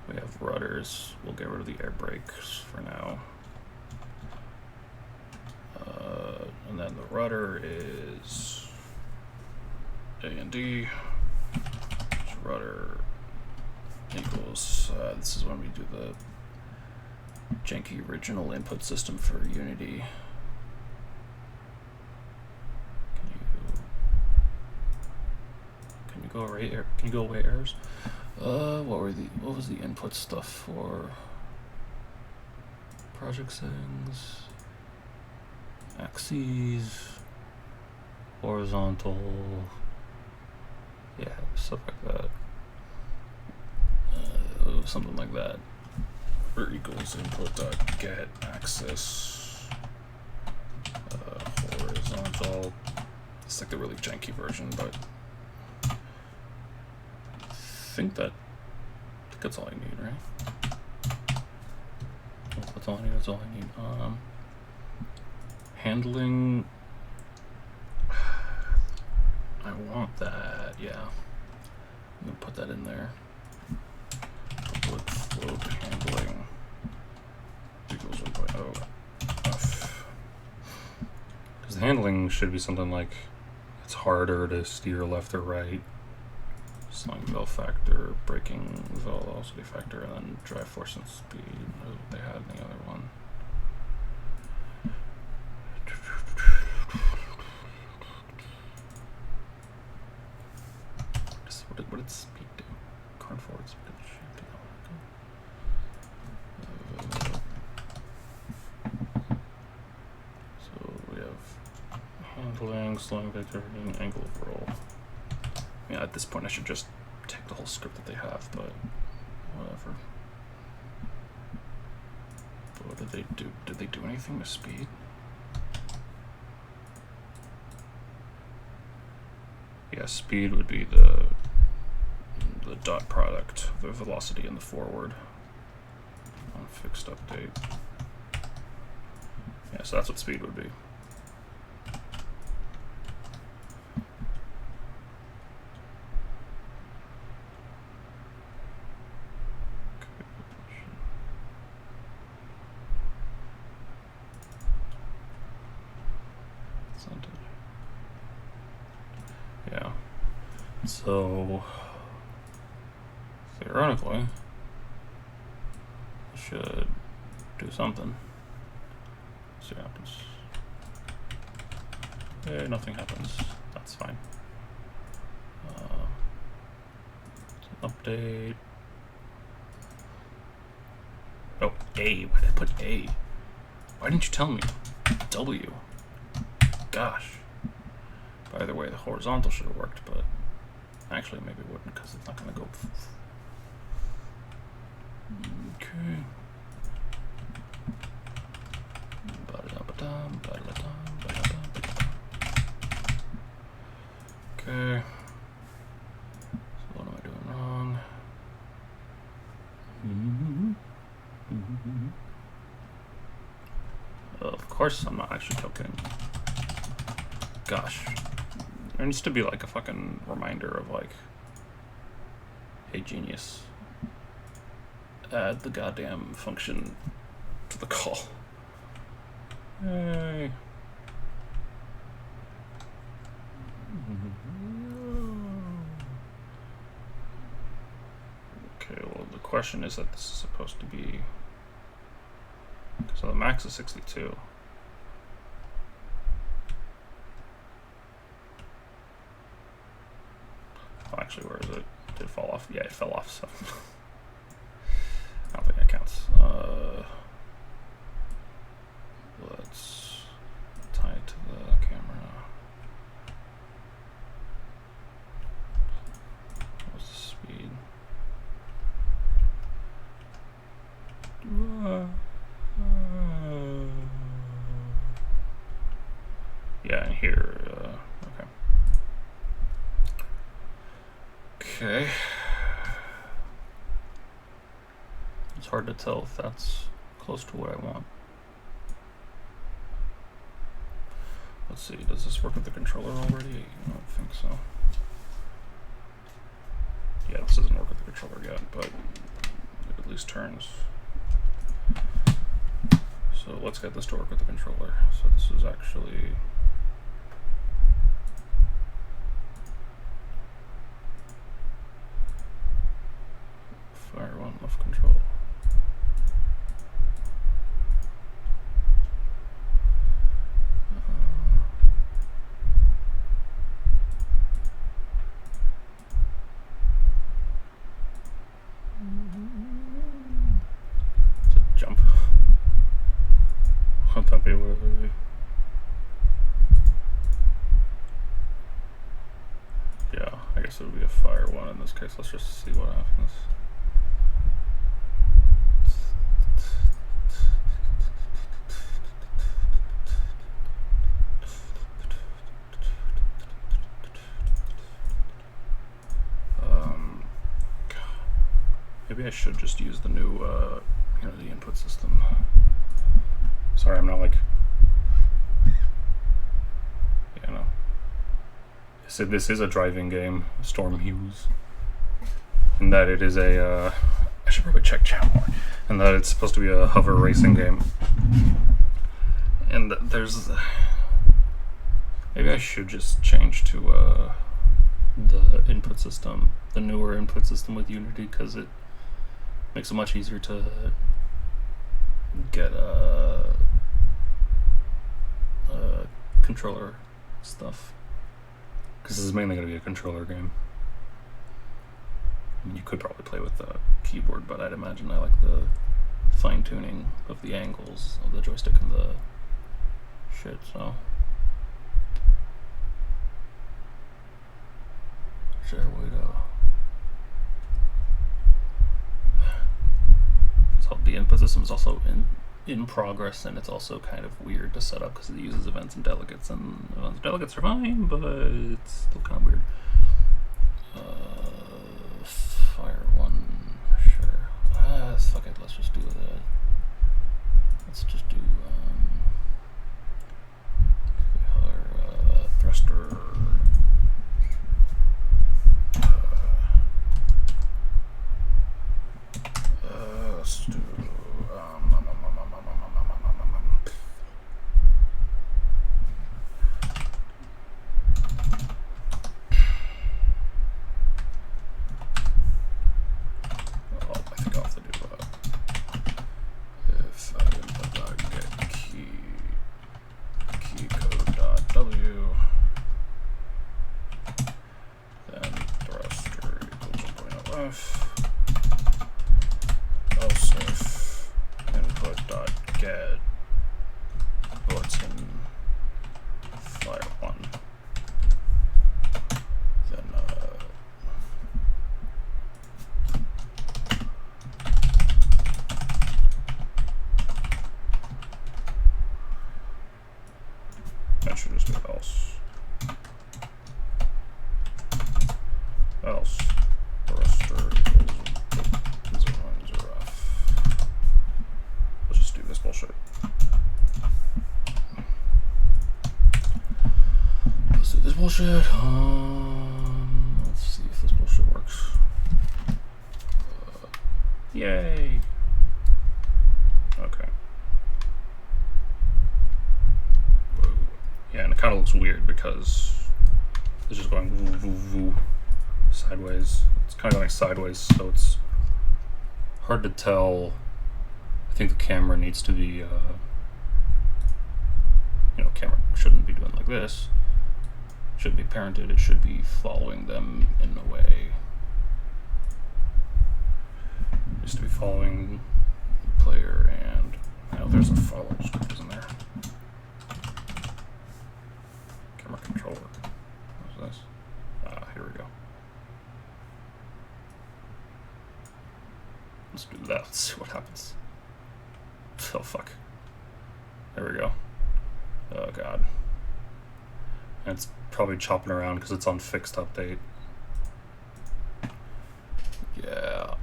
we have rudders. We'll get rid of the air brakes for now. And then the rudder is A and D. So rudder equals, this is when we do the janky original input system for Unity. Can you go away errors? What was the input stuff for project settings? axes, horizontal, yeah, stuff like that. Something like that. Or equals input.get axis horizontal. It's like the really janky version, but I think that's all I need, right? That's all I need. That's all I need. Handling. I want that. Yeah, I'm gonna put that in there. Public float handling equals 1.0 f. Because the handling should be something like it's harder to steer left or right. Slowing vel factor, braking velocity factor, and then drive force and speed. What they had in the other one. What did speed do? Car forward speed. So we have handling, slowing vector, and angle of roll. Yeah, at this point I should just take the whole script that they have, but whatever. But what did they do? Did they do anything with speed? Yeah, speed would be the dot product, the velocity and the forward on fixed update. Yeah, so that's what speed would be. Yeah. So theoretically, I should do something. See what happens. Yeah, nothing happens. That's fine. Update. Oh, A. Why did I put A? Why didn't you tell me? W. Gosh. By the way, the horizontal should have worked, but actually maybe it wouldn't because it's not going to go. Okay. Okay. So what am I doing wrong? Of course I'm not actually joking. Gosh. There needs to be like a fucking reminder of like, hey genius, add the goddamn function to the call. Hey. Okay, well the question is that this is supposed to be, so the max is 62. Oh, actually, where is it? Did it fall off? Yeah, it fell off, so I don't think that counts. Let's tie it to the camera. What's the speed? Yeah, and here, okay. Okay. It's hard to tell if that's close to what I want. Let's see, does this work with the controller already? I don't think so. Yeah, this doesn't work with the controller yet, but it at least turns. So let's get this to work with the controller. So this is actually fire one left control. It's a jump. Won't that be what it would be? case it would be a fire one. In this case, let's just see what happens. Maybe I should just use the new, the input system. Sorry, I'm not like... Yeah, no. I said this is a driving game, Storm Hughes. And that it is a, I should probably check chat more. And that it's supposed to be a hover racing game. And there's... Maybe I should just change to, the input system, the newer input system with Unity, because it makes it much easier to get controller stuff, because this is mainly going to be a controller game. I mean, you could probably play with the keyboard, but I'd imagine I like the fine-tuning of the angles of the joystick and the shit, so... Share Widow. So the input system is also in progress, and it's also kind of weird to set up because it uses events and delegates, and events and delegates are fine, but it's still kind of weird. Fire one, sure. Fuck it, let's just do that. Let's just do thruster. Let's do I think I'll have to do if I input.get key code.w, then thruster equals 1.0f. Else if input.get button fire one, then that should just be else thruster equals 0.0f. Let's just do this bullshit. Let's do this bullshit. Let's see if this bullshit works. Yay! Okay. Whoa. Yeah, and it kind of looks weird because it's just going woo, woo, woo, sideways. It's kind of going sideways, so it's hard to tell. I think the camera needs to be, camera shouldn't be doing like this. It should be parented. It should be following them in a way. It needs to be following the player, and now there's a follow script, isn't there? Camera controller. What's this? Here we go. Let's do that. Let's see what happens. Oh, fuck. There we go. Oh, God. And it's probably chopping around because it's on fixed update. Yeah.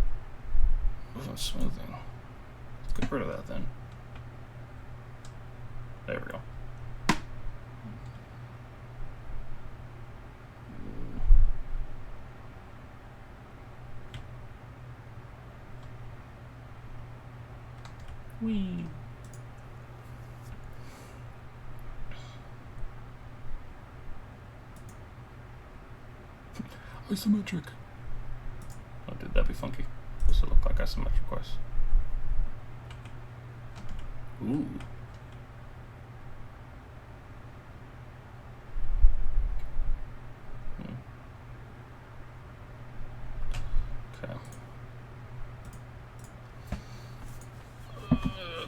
Wasn't smoothing. Let's get rid of that then. There we go. Whee. Isometric. Oh, dude, that'd be funky. Does it look like isometric course? Ooh. Okay.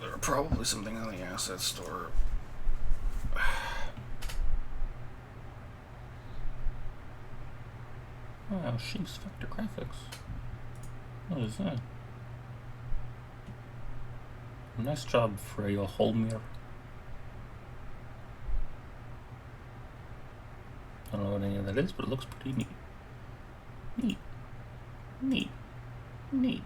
There are probably something in the asset store. Wow, Shapes Vector Graphics. What is that? Nice job, Freya Holmir. I don't know what any of that is, but it looks pretty neat. Neat. Neat. Neat.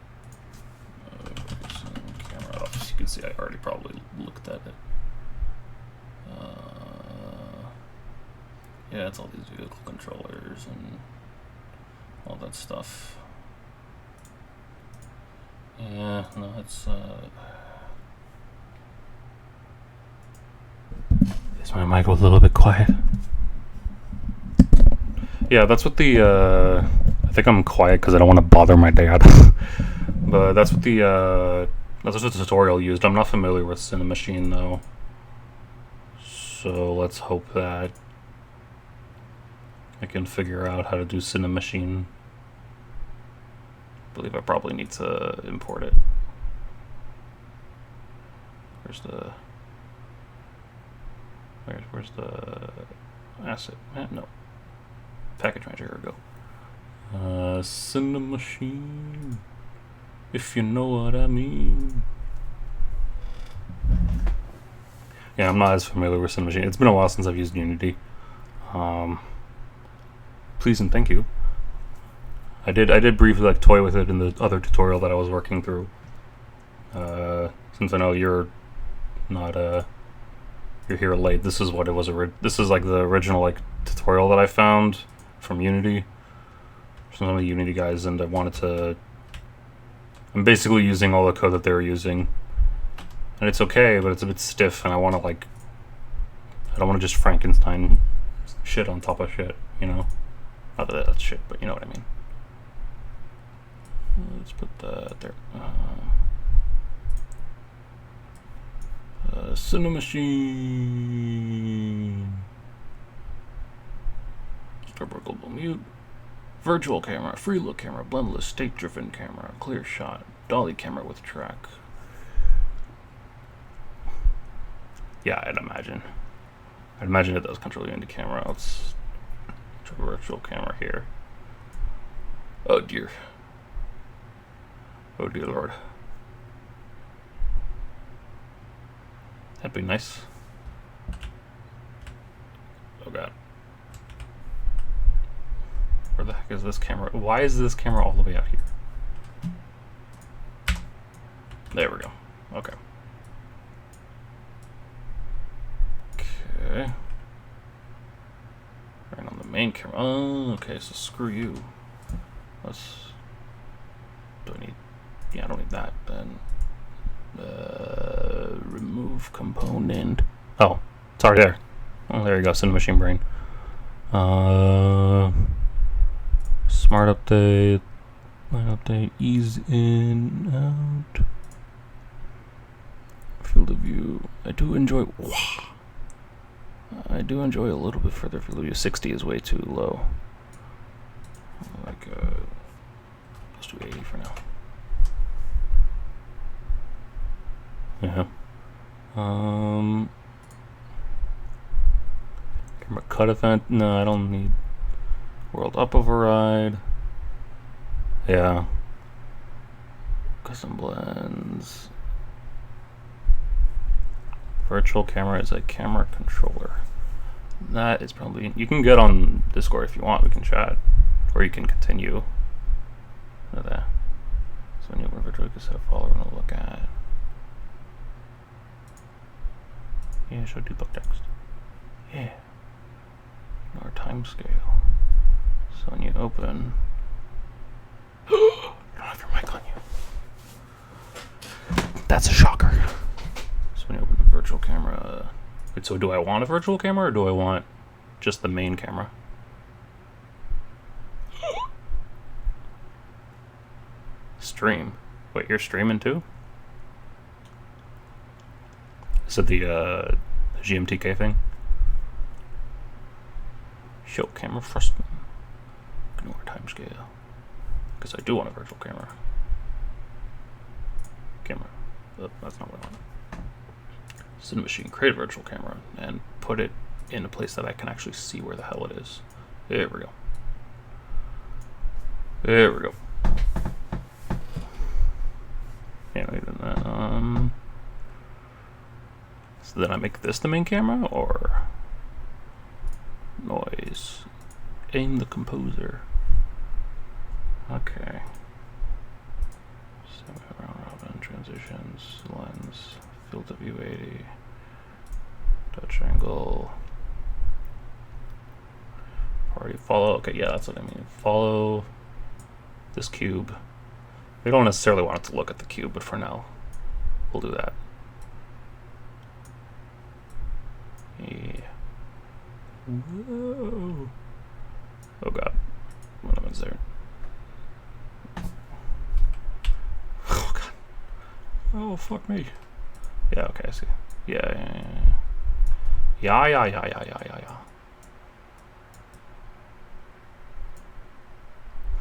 So camera off. As you can see, I already probably looked at it. Yeah, it's all these vehicle controllers and all that stuff. Yeah, no, it's is my mic a little bit quiet? Yeah, that's what the I think I'm quiet because I don't want to bother my dad. But that's what the tutorial used. I'm not familiar with Cinemachine though, so let's hope that I can figure out how to do Cinemachine. I believe I probably need to import it. Where's the asset? No. Package manager, here we go. Cinemachine, if you know what I mean. Yeah, I'm not as familiar with Cinemachine. It's been a while since I've used Unity. Please and thank you. I did briefly like toy with it in the other tutorial that I was working through. Since I know you're not you're here late, this is what it was. This is like the original like tutorial that I found from Unity, some of the Unity guys, and I wanted to. I'm basically using all the code that they were using, and it's okay, but it's a bit stiff, and I want to like. I don't want to just Frankenstein shit on top of shit, you know. Not that that's shit, but you know what I mean. Let's put that there. Cinemachine. Starboard global mute. Virtual camera, free look camera, blendless, state driven camera, clear shot, dolly camera with track. Yeah, I'd imagine it does control Unity camera. Let's try virtual camera here. Oh dear. Oh dear lord. That'd be nice. Oh god. Where the heck is this camera? Why is this camera all the way out here? There we go. Okay. Okay. Right on the main camera. Oh, okay, so screw you. Do I need... Yeah, I don't need that then. Remove component. Oh, it's already there. Oh, there you go, Cinemachine Brain. Smart update. Line update. Ease in, out. Field of view. I do enjoy a little bit further field of view. 60 is way too low. Like, let's do 80 for now. Yeah. Camera cut event. No, I don't need world up override. Yeah. Custom blends. Virtual camera is a camera controller. That is probably... You can get on Discord if you want. We can chat. Or you can continue. Look at that. So when you open virtual, you can set a follower and look at... Yeah, show debug text. Yeah. Our time scale. So when you open... You don't have your mic on you. That's a shocker. So when you open the virtual camera... Wait, so do I want a virtual camera or do I want just the main camera? Stream. Wait, you're streaming too? Is it the GMTK thing? Show camera first. Ignore time scale. Because I do want a virtual camera. Oh, that's not what I want. Cinemachine, create a virtual camera and put it in a place that I can actually see where the hell it is. There we go. There we go. Anyway, then so then I make this the main camera, or noise, aim the composer. Okay. Round robin, transitions, lens, field of view 80, touch angle, party, follow. Okay, yeah, that's what I mean. Follow this cube. We don't necessarily want it to look at the cube, but for now, we'll do that. Yeah. Whoa. Oh god. What happens there? Oh god. Oh fuck me. Yeah, okay, I see. Yeah.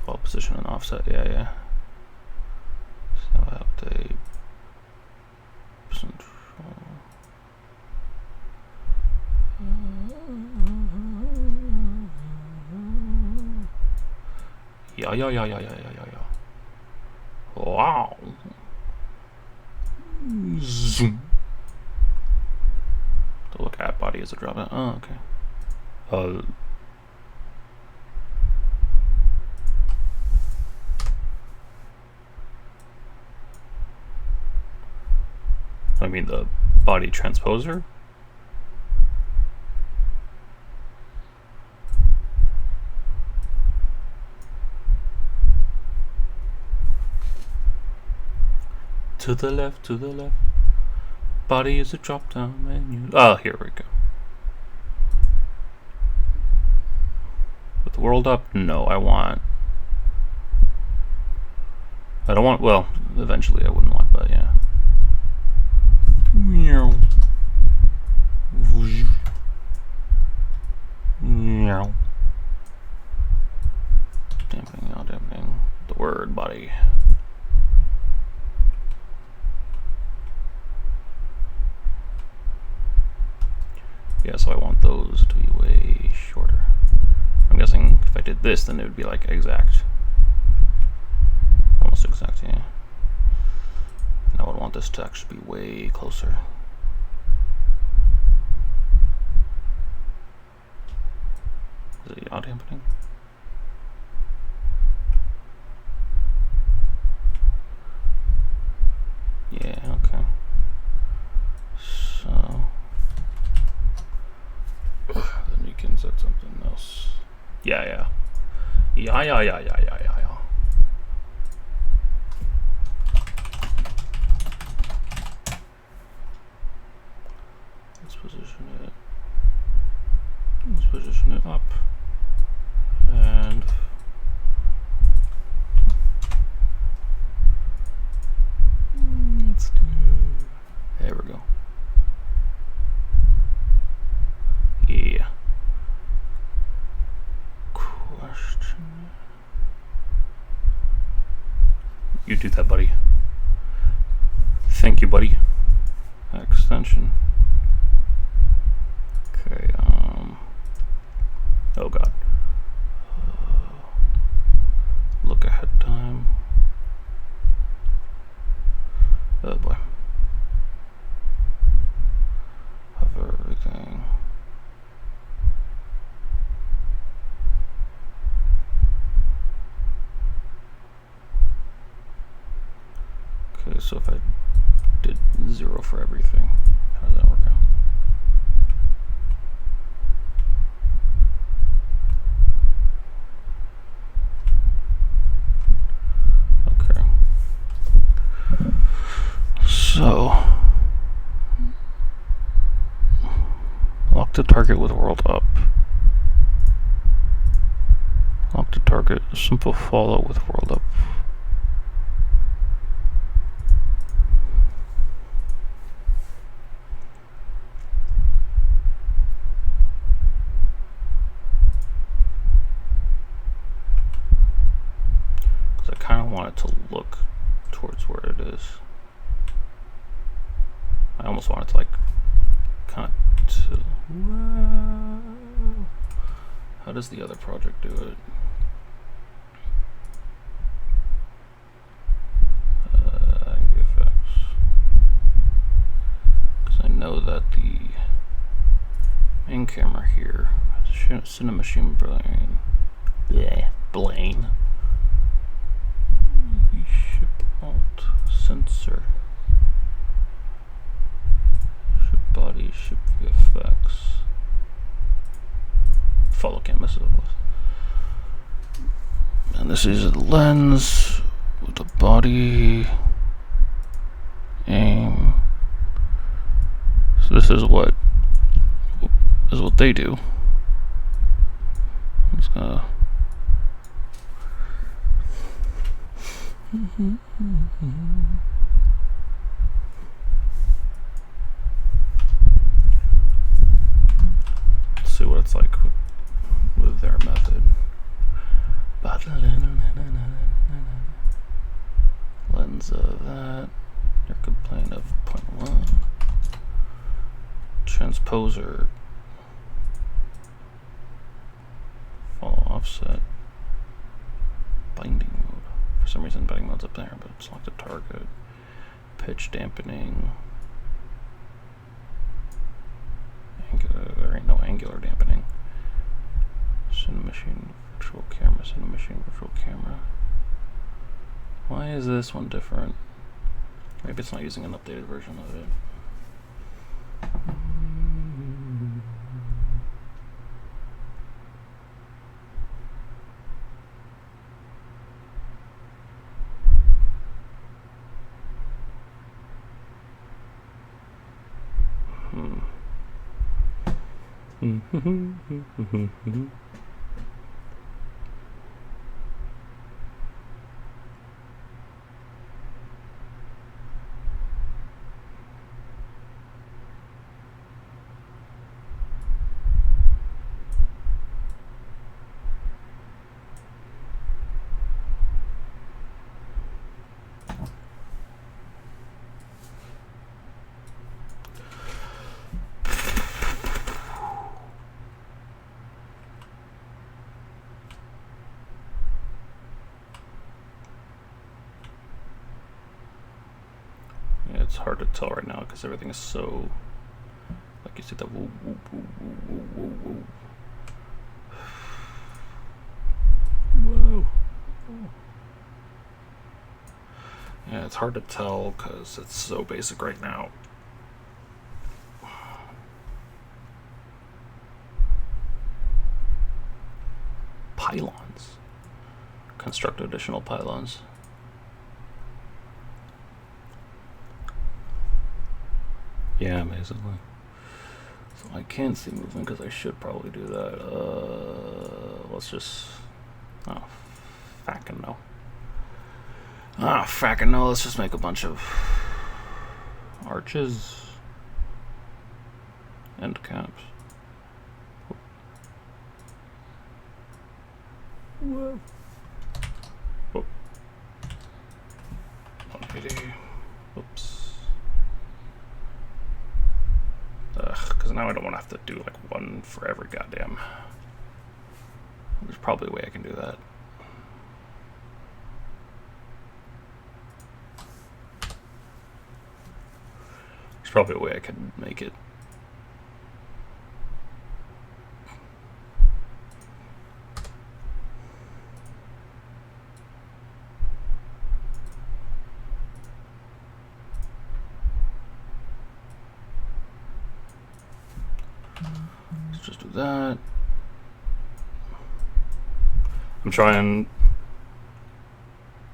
Fall position and offset, yeah. So update. Control. Yeah. Wow. Zoom. The look at body is a drop down. Oh, okay. I mean the body transposer. To the left. Body is a drop down menu. Oh, here we go. With the world up? No, I don't want, well, eventually I wouldn't want, but yeah. Meow. Meow. Dampening the word body. Yeah, so I want those to be way shorter. I'm guessing if I did this, then it would be like exact. Almost exact, yeah. And I would want this to actually be way closer. Is it yaw dampening? Yeah, okay. So then you can set something else. Yeah. Let's position it up. And let's do, there we go. Yeah. Question. You do that, buddy. Thank you, buddy. Extension. Okay, oh god. Look ahead time. Oh boy. Hover everything. Okay, so if I did 0 for everything, how does that work out? Okay. So, lock the target with world up. Lock the target, simple follow with world up. I want it to look towards where it is. I almost want it to like kind of how does the other project do it? Cinemachine Blaine. Yeah, Blaine. Ship alt sensor. Ship body, ship VFX. Follow cam, and this is the lens with the body. Aim. So this is what they do. I'm just gonna see what it's like with their method. Lens of that. Your complaint of 0.1. Transposer. Follow offset. Binding mode. For some reason binding mode's up there, but select a target. Pitch dampening. There ain't no angular dampening. Cinemachine virtual camera, Cinemachine virtual camera. Why is this one different? Maybe it's not using an updated version of it. It's hard to tell right now because everything is so, like you see the woo, woo, woo, woo, woo, woo, woo. Whoa. Yeah, it's hard to tell because it's so basic right now. Pylons. Construct additional pylons. Yeah, basically. So I can't see movement because I should probably do that. Let's just... Oh, fucking no. Ah, fucking no. Let's just make a bunch of arches. End caps. Whoa. Whoa. 180. Oops. Because now I don't want to have to do like one for every goddamn. There's probably a way I can do that. There's probably a way I can make it. Let's just do that. I'm trying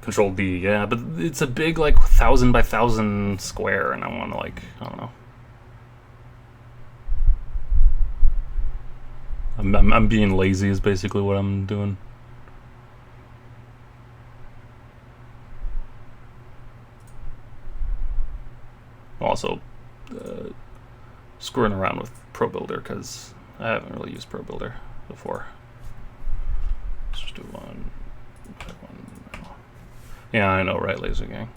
Control D, yeah, but it's a big like 1,000 by 1,000 square, and I want to like, I don't know. I'm being lazy is basically what I'm doing. Also, screwing around with Pro Builder because I haven't really used Pro Builder before. Let's just do one. Yeah, I know, right, Laser Gang.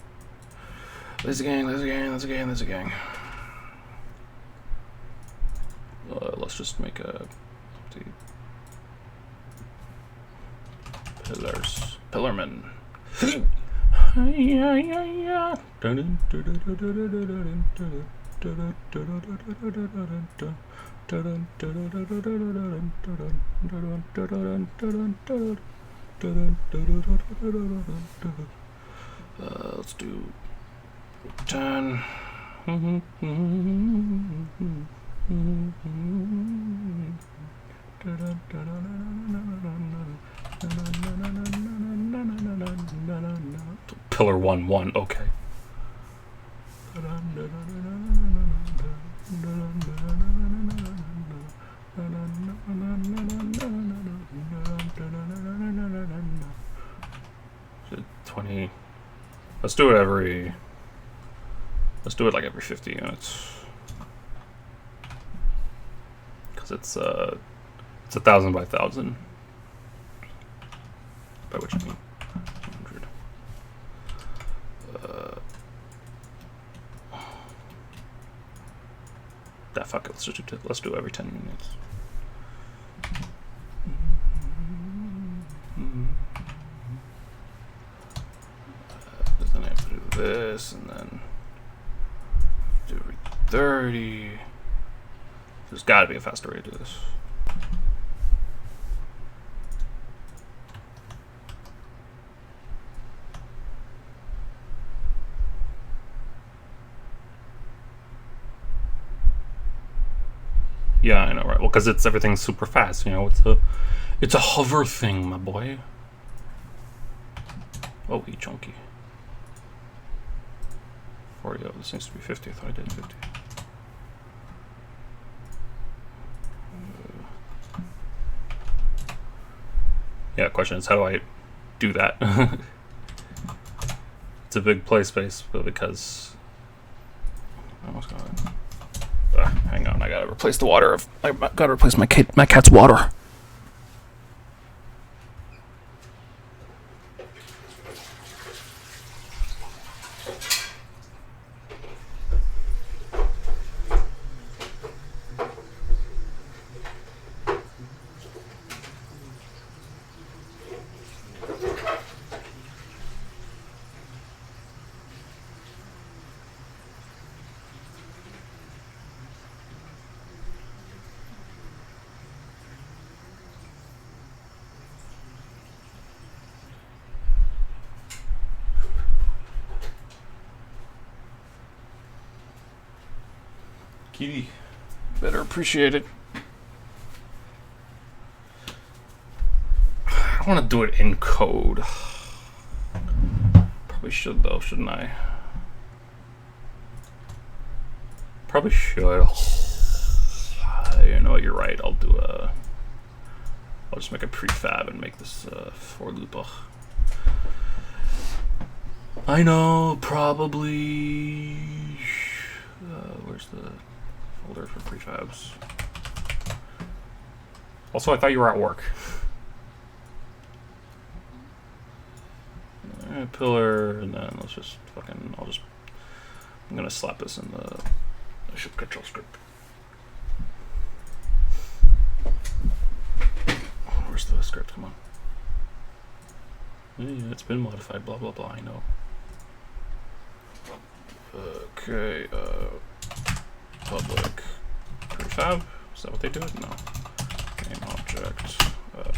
Laser Gang, Laser Gang, Laser Gang, Laser Gang. Let's just make a pillars. Pillarman. Let's do 10. Pillar 1 1. Okay. Let's do it like every 50 units. Because it's 1,000 by 1,000. By which I mean 100. Fuck it, let's do every 10 units. Then I have to do this, and then do every 30. There's gotta be a faster way to do this. Yeah, I know, right? Well, because everything's super fast, you know. It's a hover thing, my boy. Oh, he chunky. 40. Oh, this needs to be 50. I thought I did 50. Yeah, question is, how do I do that? It's a big play space, but because I almost got it. Hang on, I gotta replace the water. I gotta replace my cat's water. Kitty, better appreciate it. I don't want to do it in code. Probably should though, shouldn't I? Probably should. You know what? You're right. I'll just make a prefab and make this for loop. I know. Probably. Where's the folder for prefabs? Also, I thought you were at work. Pillar, and then let's just fucking. I'm gonna slap this in the ship control script. Where's the script? Come on. Yeah, it's been modified. Blah blah blah. I know. Okay. Public prefab. Is that what they do? No. Game object.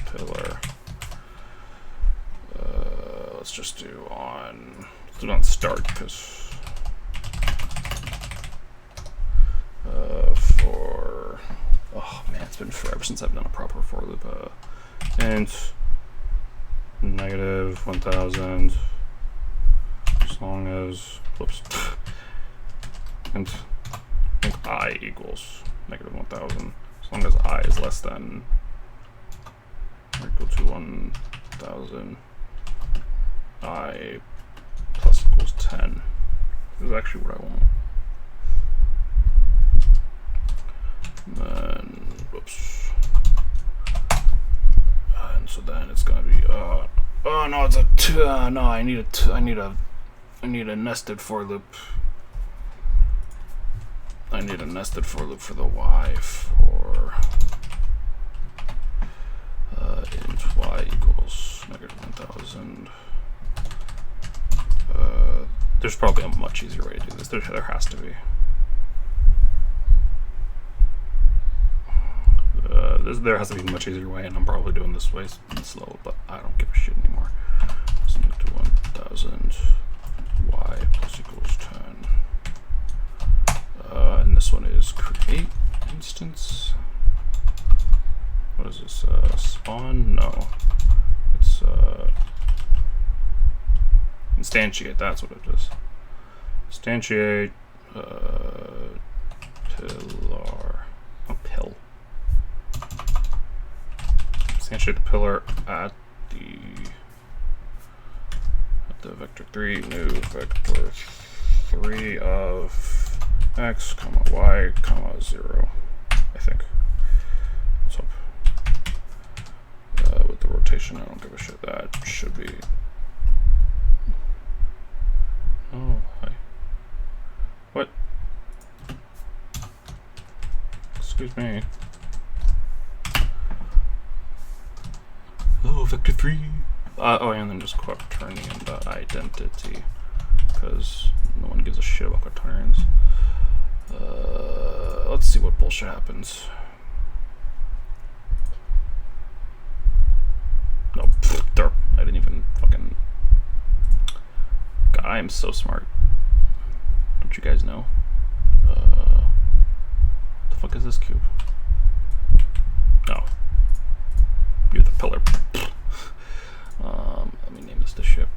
Pillar. Let's just do on. Let's do it on start because. For. Oh man, it's been forever since I've done a proper for loop. Int negative 1,000. As long as. Whoops. Int I equals negative 1,000. As long as I is less than or equal to 1,000. I plus equals 10. This is actually what I want. And then, whoops. And so then it's gonna be. Oh no, it's a. No, I need a nested for loop. I need a nested for loop for the y for int y equals negative 1,000. There's probably a much easier way to do this. There has to be. there has to be a much easier way, and I'm probably doing this way slow, but I don't give a shit anymore. So I'm to 1000 y plus equals 10. And this one is create instance. What is this? Spawn? No. It's instantiate. That's what it is. Instantiate pillar. Oh, pill. Instantiate the pillar at the vector 3, new vector 3 of x, comma y, comma 0, I think. Let's hope. With the rotation, I don't give a shit. That should be. Oh, hi. What? Excuse me. Oh, vector 3. Oh, and then just quaternion identity, because no one gives a shit about quaternions. Let's see what bullshit happens. No, derp. I didn't even fucking. God, I am so smart. Don't you guys know? The fuck is this cube? No. You're the pillar. Let me name this the ship.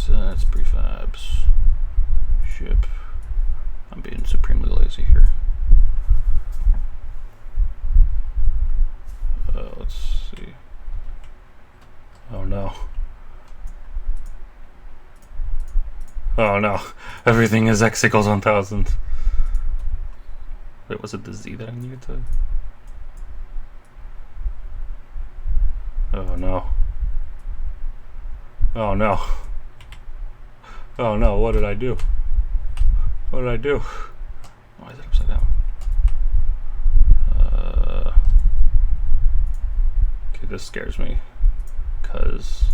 That's prefabs. Ship. I'm being supremely lazy here. Let's see. Oh no. Oh no. Everything is x equals 1000. Wait, was it the z that I needed to? Oh no. Oh no. Oh no, what did I do? What did I do? Why is it upside down? Okay, this scares me. Because...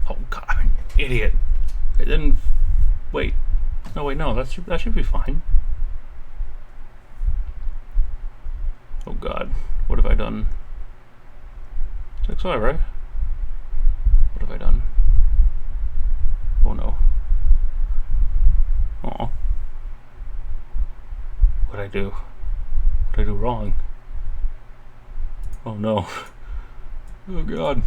Oh god, I'm an idiot. It didn't... Wait. No, wait, no, that should be fine. Oh god, what have I done? It's XY, right? What have I done? Oh no. Oh. What did I do? What did I do wrong? Oh no. Oh god.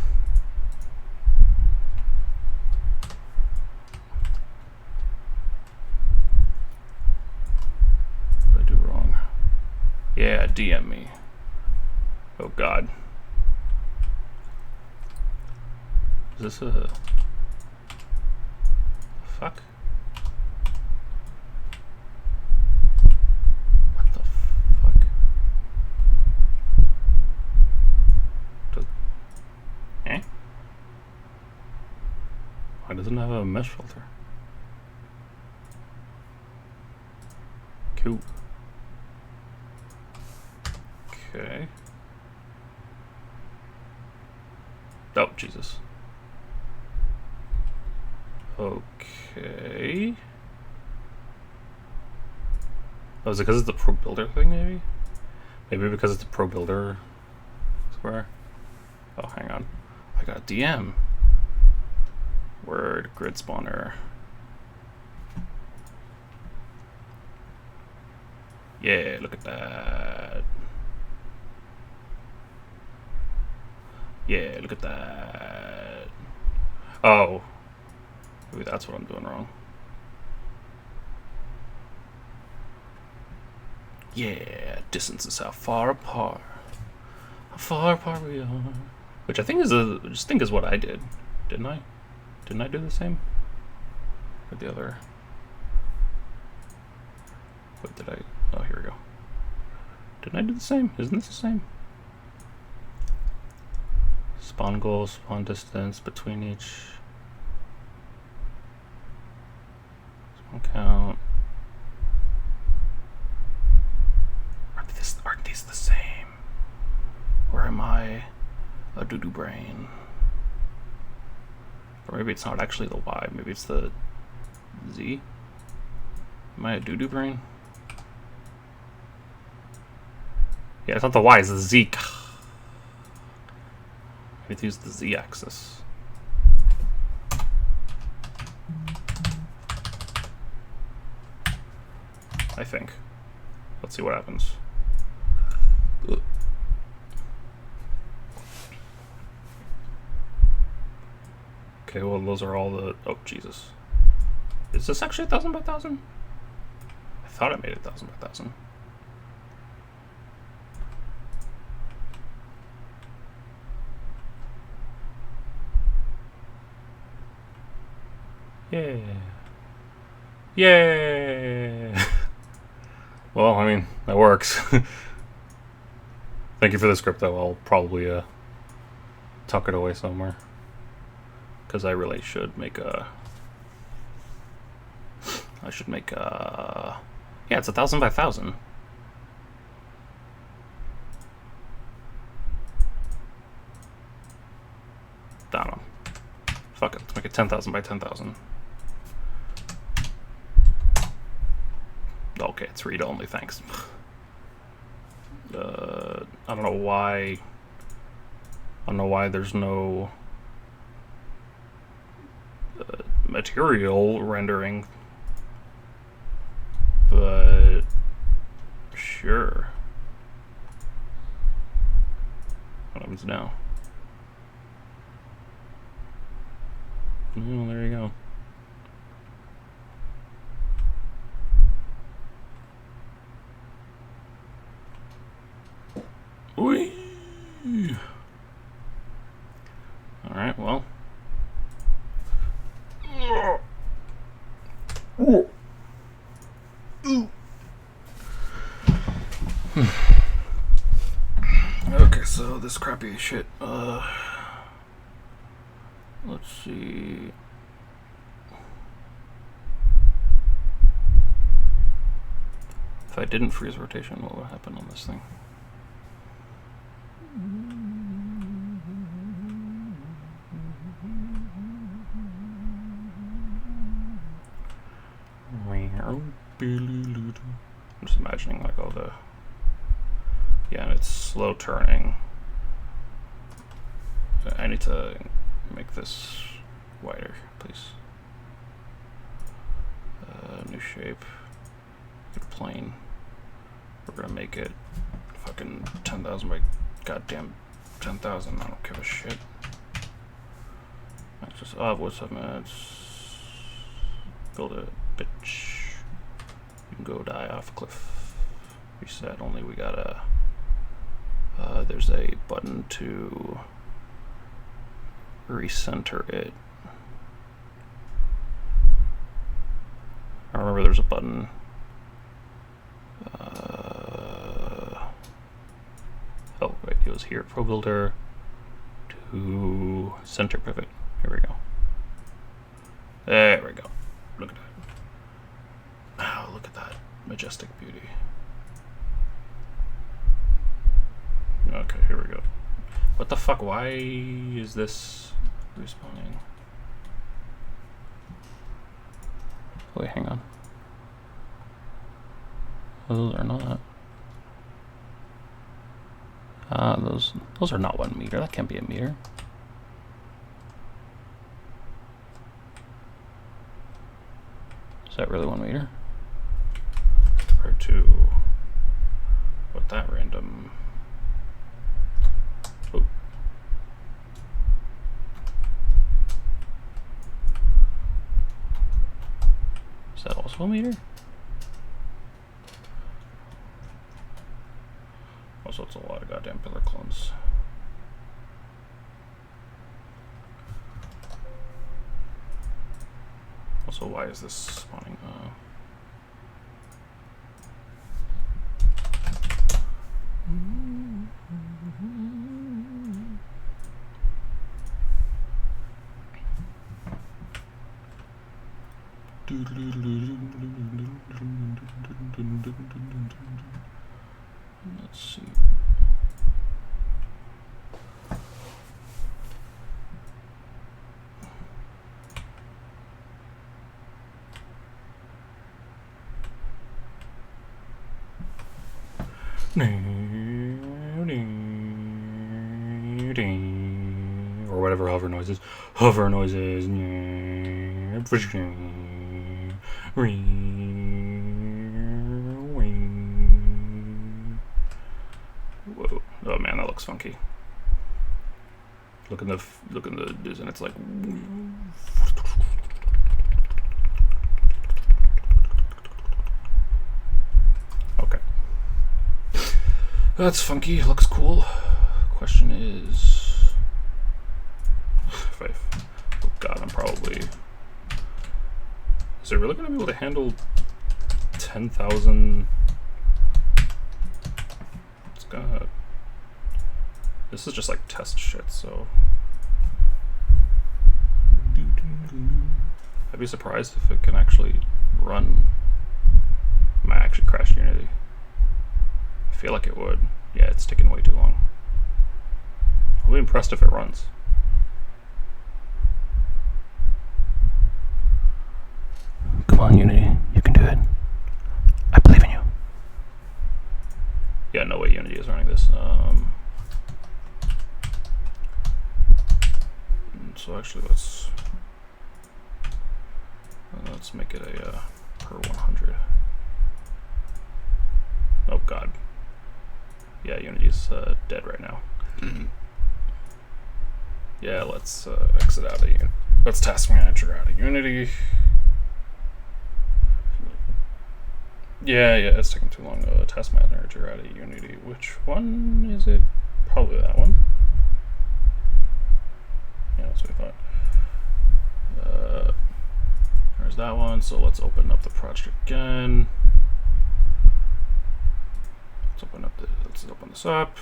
What did I do wrong? Yeah, DM me. Oh god. Is this a... Fuck? What the fuck? Eh? Why doesn't it have a mesh filter? Cool. Okay. Oh, Jesus. Okay. Oh, is it because it's the Pro Builder thing, maybe? Maybe because it's a Pro Builder square? Oh, hang on. I got a DM. Word, grid spawner. Yeah, look at that. Yeah, look at that. Oh. Maybe that's what I'm doing wrong. Yeah, distance is how far apart. How far apart we are. Which I think is what I did. Didn't I? Didn't I do the same? Or the other? What did I? Oh, here we go. Didn't I do the same? Isn't this the same? Spawn goal, spawn distance between each. Spawn count. Aren't these the same? Or am I a doo-doo brain? Or maybe it's not actually the Y, maybe it's the Z? Am I a doo-doo brain? Yeah, it's not the Y, it's the Z. I need to use the Z axis. I think. Let's see what happens. Okay, well, those are all the... Oh, Jesus. Is this actually 1,000 by 1,000? I thought I made it 1,000 by 1,000. Yeah. Yeah. Well, I mean, that works. Thank you for the script, though. I'll probably tuck it away somewhere. Because I really should make a... Yeah, it's 1,000 by 1,000. I don't know. Fuck it, let's make it 10,000 by 10,000. Okay, it's read only, thanks. I don't know why... there's no... material rendering. But... sure. What happens now? Oh, there you go. Whee! Alright, well. Okay, so this crappy shit, let's see. If I didn't freeze rotation, what would happen on this thing? I'm just imagining like all the... Yeah, and it's slow turning. I need to make this wider, please. New shape. Good plane. We're gonna make it fucking 10,000 by goddamn 10,000. I don't give a shit. That's just what's up, man? It's build a bitch. You can go die off a cliff. Reset. Only we gotta. There's a button to recenter it. I remember there's a button. Oh, wait, it was here. Pro Builder to center pivot. Here we go. There we go. Look at that. Oh, look at that majestic beauty. Okay, here we go. What the fuck? Why is this respawning? Wait, hang on. Those are not. Those are not 1 meter. That can't be a meter. Is that really 1 meter? Compared to what that random. Oh. Is that also a meter? Also, it's a lot of goddamn pillar clones. Also, why is this spawning? Let's see. Or whatever hover noises. Hover noises. Whoa. Oh man, that looks funky. Look in the this, and it's like. Okay. That's funky. Looks cool. Question is, oh god, I'm probably. Is it really gonna be able to handle 10,000? It's gonna. This is just like test shit, so. I'd be surprised if it can actually run. It might actually crash Unity. I feel like it would. Yeah, it's taking way too long. I'll be impressed if it runs. Come on, Unity. You can do it. I believe in you. Yeah, no way Unity is running this. So actually, let's make it a per 100. Oh god. Yeah, Unity's dead right now. Yeah, let's exit out of Unity. Let's task manager out of Unity. Yeah, it's taking too long. Task manager out of Unity. Which one is it? Probably that one. Yeah, that's what I thought. There's that one. So let's open up the project again. Let's open this up.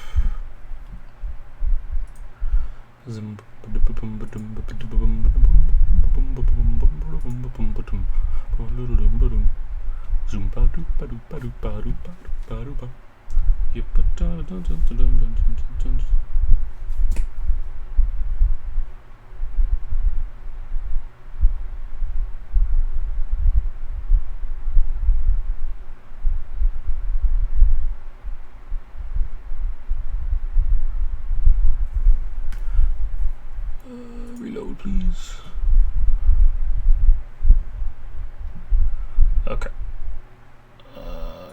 Reload, please. Okay.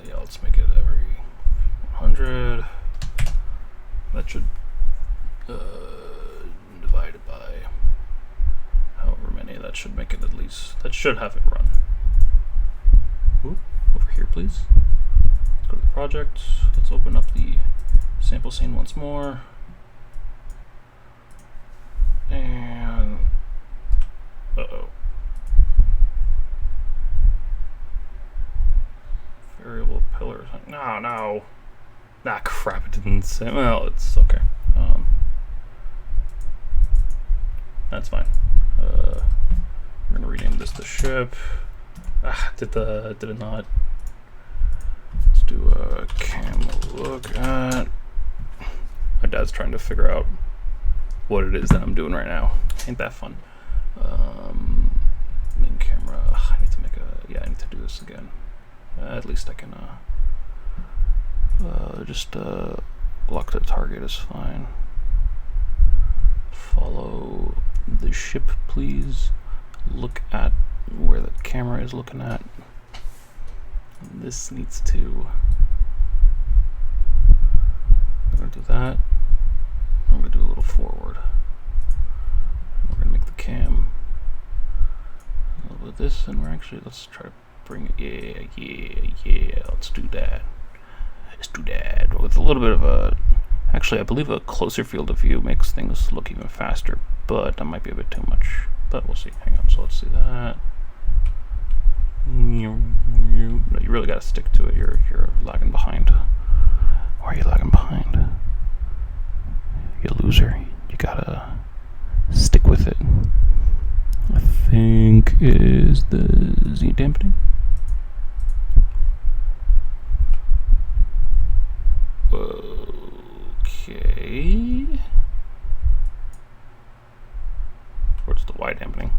Yeah, let's make it every 100. That should divided by however many. That should make it at least. That should have it run. Whoop, over here, please. Let's go to the project. Let's open up the sample scene once more. And variable pillars. No. Ah, crap! It didn't say. Well, it's okay. That's fine. We're gonna rename this the ship. Did it not? Let's do a cam look at. My dad's trying to figure out what it is that I'm doing right now. Ain't that fun? Main camera. I need to make a. Yeah, I need to do this again. At least I can. Just lock the target is fine. Follow the ship, please. Look at where the camera is looking at. And this needs to. I'm gonna do that. I'm gonna do a little forward. We're gonna make the cam a little bit of this, and we're actually let's try to bring it. Yeah. Let's do that. With a little bit of a. Actually, I believe a closer field of view makes things look even faster, but that might be a bit too much. But we'll see. Hang on. So let's see that. No, you really gotta stick to it. You're lagging behind. Why are you lagging behind? You loser. You gotta stick with it. I think is the Z dampening. Okay. Where's the Y dampening?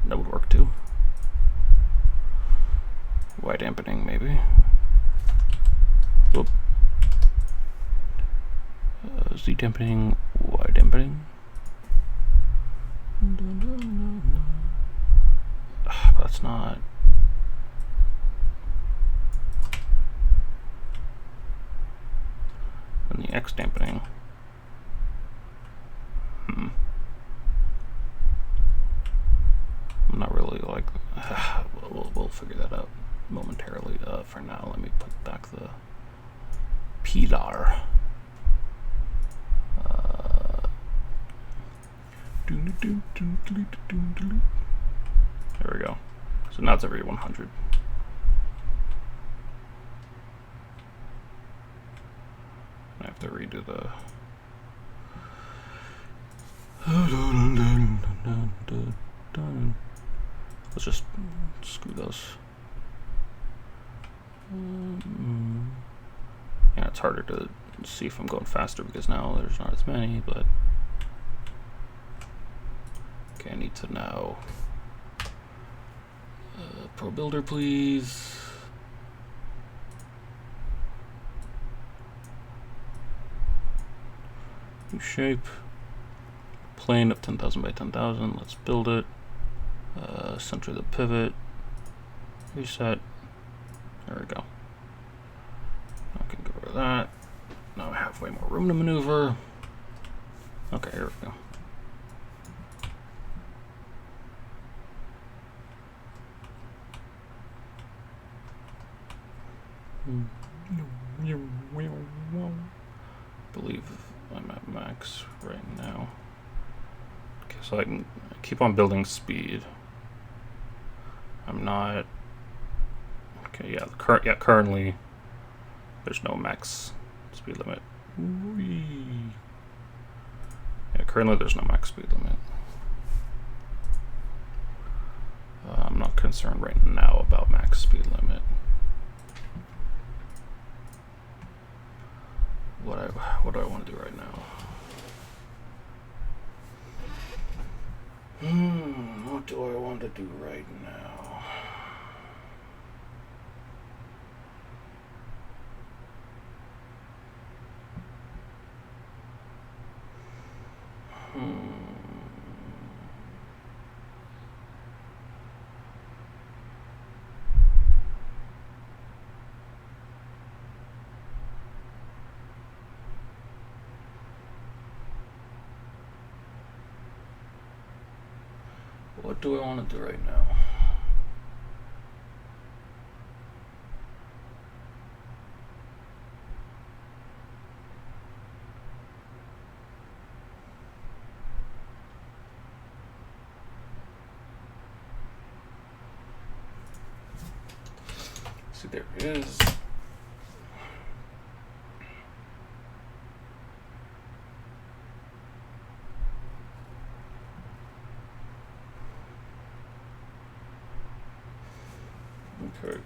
That would work too. Y dampening maybe. Whoop. Z dampening, Y dampening. That's not. And the X dampening. I'm not really like. We'll figure that out momentarily. For now, let me put back the pilar. There we go. So now it's every 100. I have to redo the. Let's just screw those. Yeah, it's harder to see if I'm going faster because now there's not as many, but okay, I need to now Pro Builder, please. New shape. Plane of 10,000 by 10,000. Let's build it. Center the pivot. Reset. There we go. I can get rid of that. Now I have way more room to maneuver. Okay, here we go. I believe I'm at max right now. Okay, so I can keep on building speed. I'm not. Okay, yeah. Currently, there's no max speed limit. Yeah, currently there's no max speed limit. I'm not concerned right now about max speed limit. What do I want to do right now? What do I want to do right now? What do I want to do right now? See, there it is. Okay.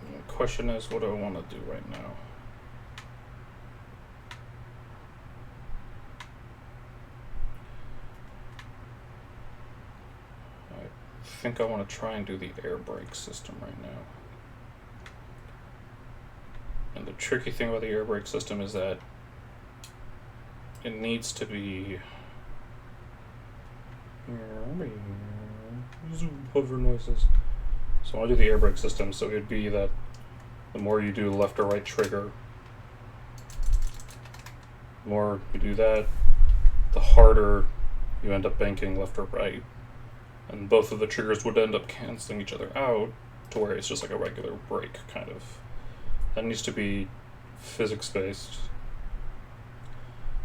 The question is, what do I want to do right now? I think I want to try and do the air brake system right now. And the tricky thing about the air brake system is that it needs to be hover noises. So I want to do the air brake system, so it'd be that the more you do left or right trigger, the more you do that, the harder you end up banking left or right. And both of the triggers would end up canceling each other out to where it's just like a regular brake, kind of. That needs to be physics-based.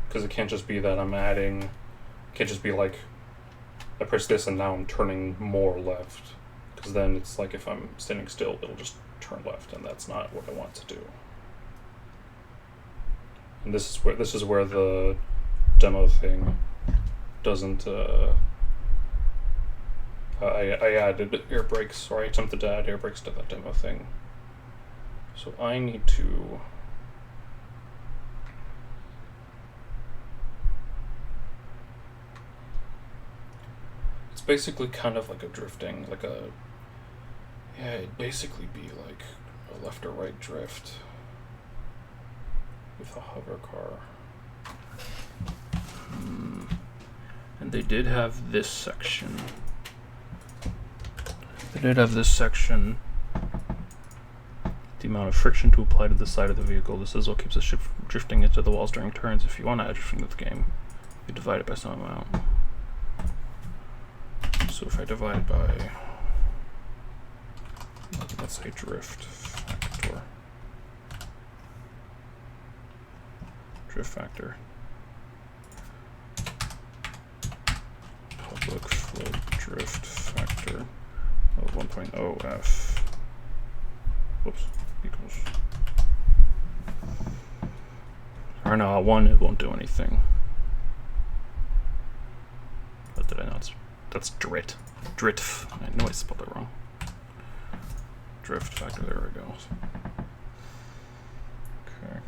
Because it can't just be that I'm adding, it can't just be like, I press this and now I'm turning more left. Because then it's like if I'm standing still, it'll just turn left, and that's not what I want to do. And this is where the demo thing doesn't, I added air brakes, or I attempted to add air brakes to that demo thing. So I need to basically kind of like a drifting, like a, yeah, it'd basically be like a left or right drift with a hover car. And they did have this section. The amount of friction to apply to the side of the vehicle. This is what keeps the ship from drifting into the walls during turns. If you want to add drifting to the game, you divide it by some amount. So if I divide it by, let's say drift factor. Public float drift factor of 1.0 f. Whoops, equals. Or no, 1, it won't do anything. What did I know? That's drit. Dritf. I know I spelled it wrong. Drift factor, there we go. Okay.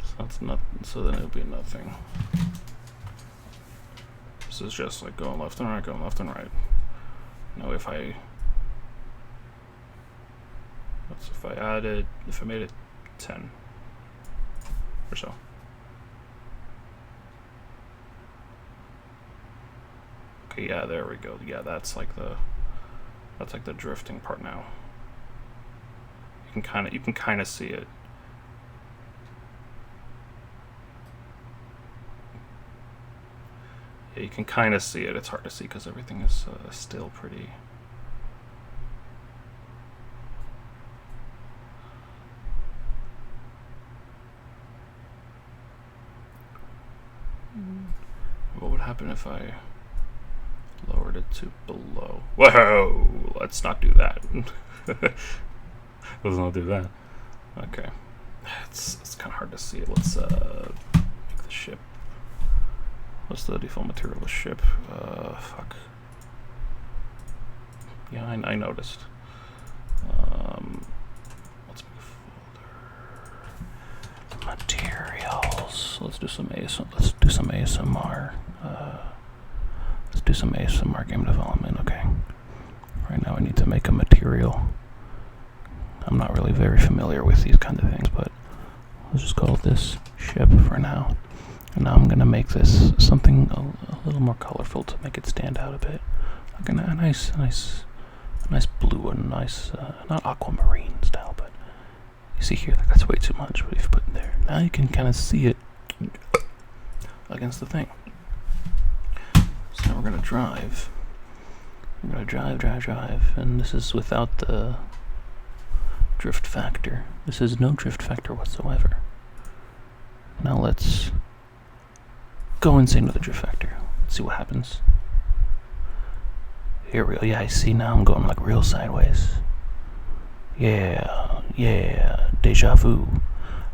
So that's nothing, so then it'll be nothing. This is just like going left and right, going left and right. Now if I made it 10 or so. Okay, yeah, there we go. Yeah, that's like the drifting part now. You can kind of see it. Yeah, you can kind of see it. It's hard to see because everything is still pretty. What would happen if I lowered it to below? Whoa! Let's not do that. Let's not do that. Okay. It's kind of hard to see it. Let's make the ship. What's the default material of the ship? Fuck. Yeah, I noticed. Let's make a folder. Materials. Let's do some ASMR. Let's do some ASMR game development. Okay. Right now I need to make a material. I'm not really very familiar with these kind of things, but let's just call this ship for now. And now I'm gonna make this something a little more colorful to make it stand out a bit, like a nice blue and nice, not aquamarine style, but you see here, like that's way too much. What you've put in there. Now you can kind of see it against the thing. So now we're gonna drive. We're gonna drive, and this is without the drift factor. This is no drift factor whatsoever. Now let's go insane with the drift factor. Let's see what happens. Here we go. Yeah, I see now I'm going like real sideways. Yeah, deja vu.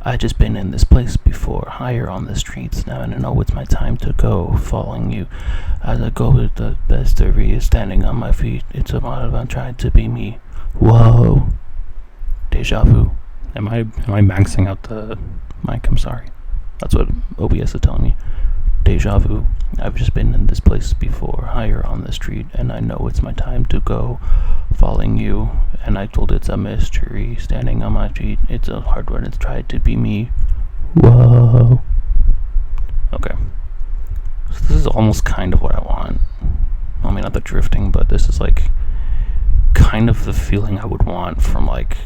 I just been in this place before, higher on the streets now, and I know it's my time to go, following you. As I go with the best of you, standing on my feet, it's about trying to be me. Whoa. Deja vu. Am I maxing out the mic? I'm sorry. That's what OBS is telling me. Deja vu. I've just been in this place before, higher on the street, and I know it's my time to go, following you. And I told it's a mystery, standing on my feet. It's a hard one. It's tried to be me. Whoa. Okay. So this is almost kind of what I want. I mean, not the drifting, but this is like kind of the feeling I would want from like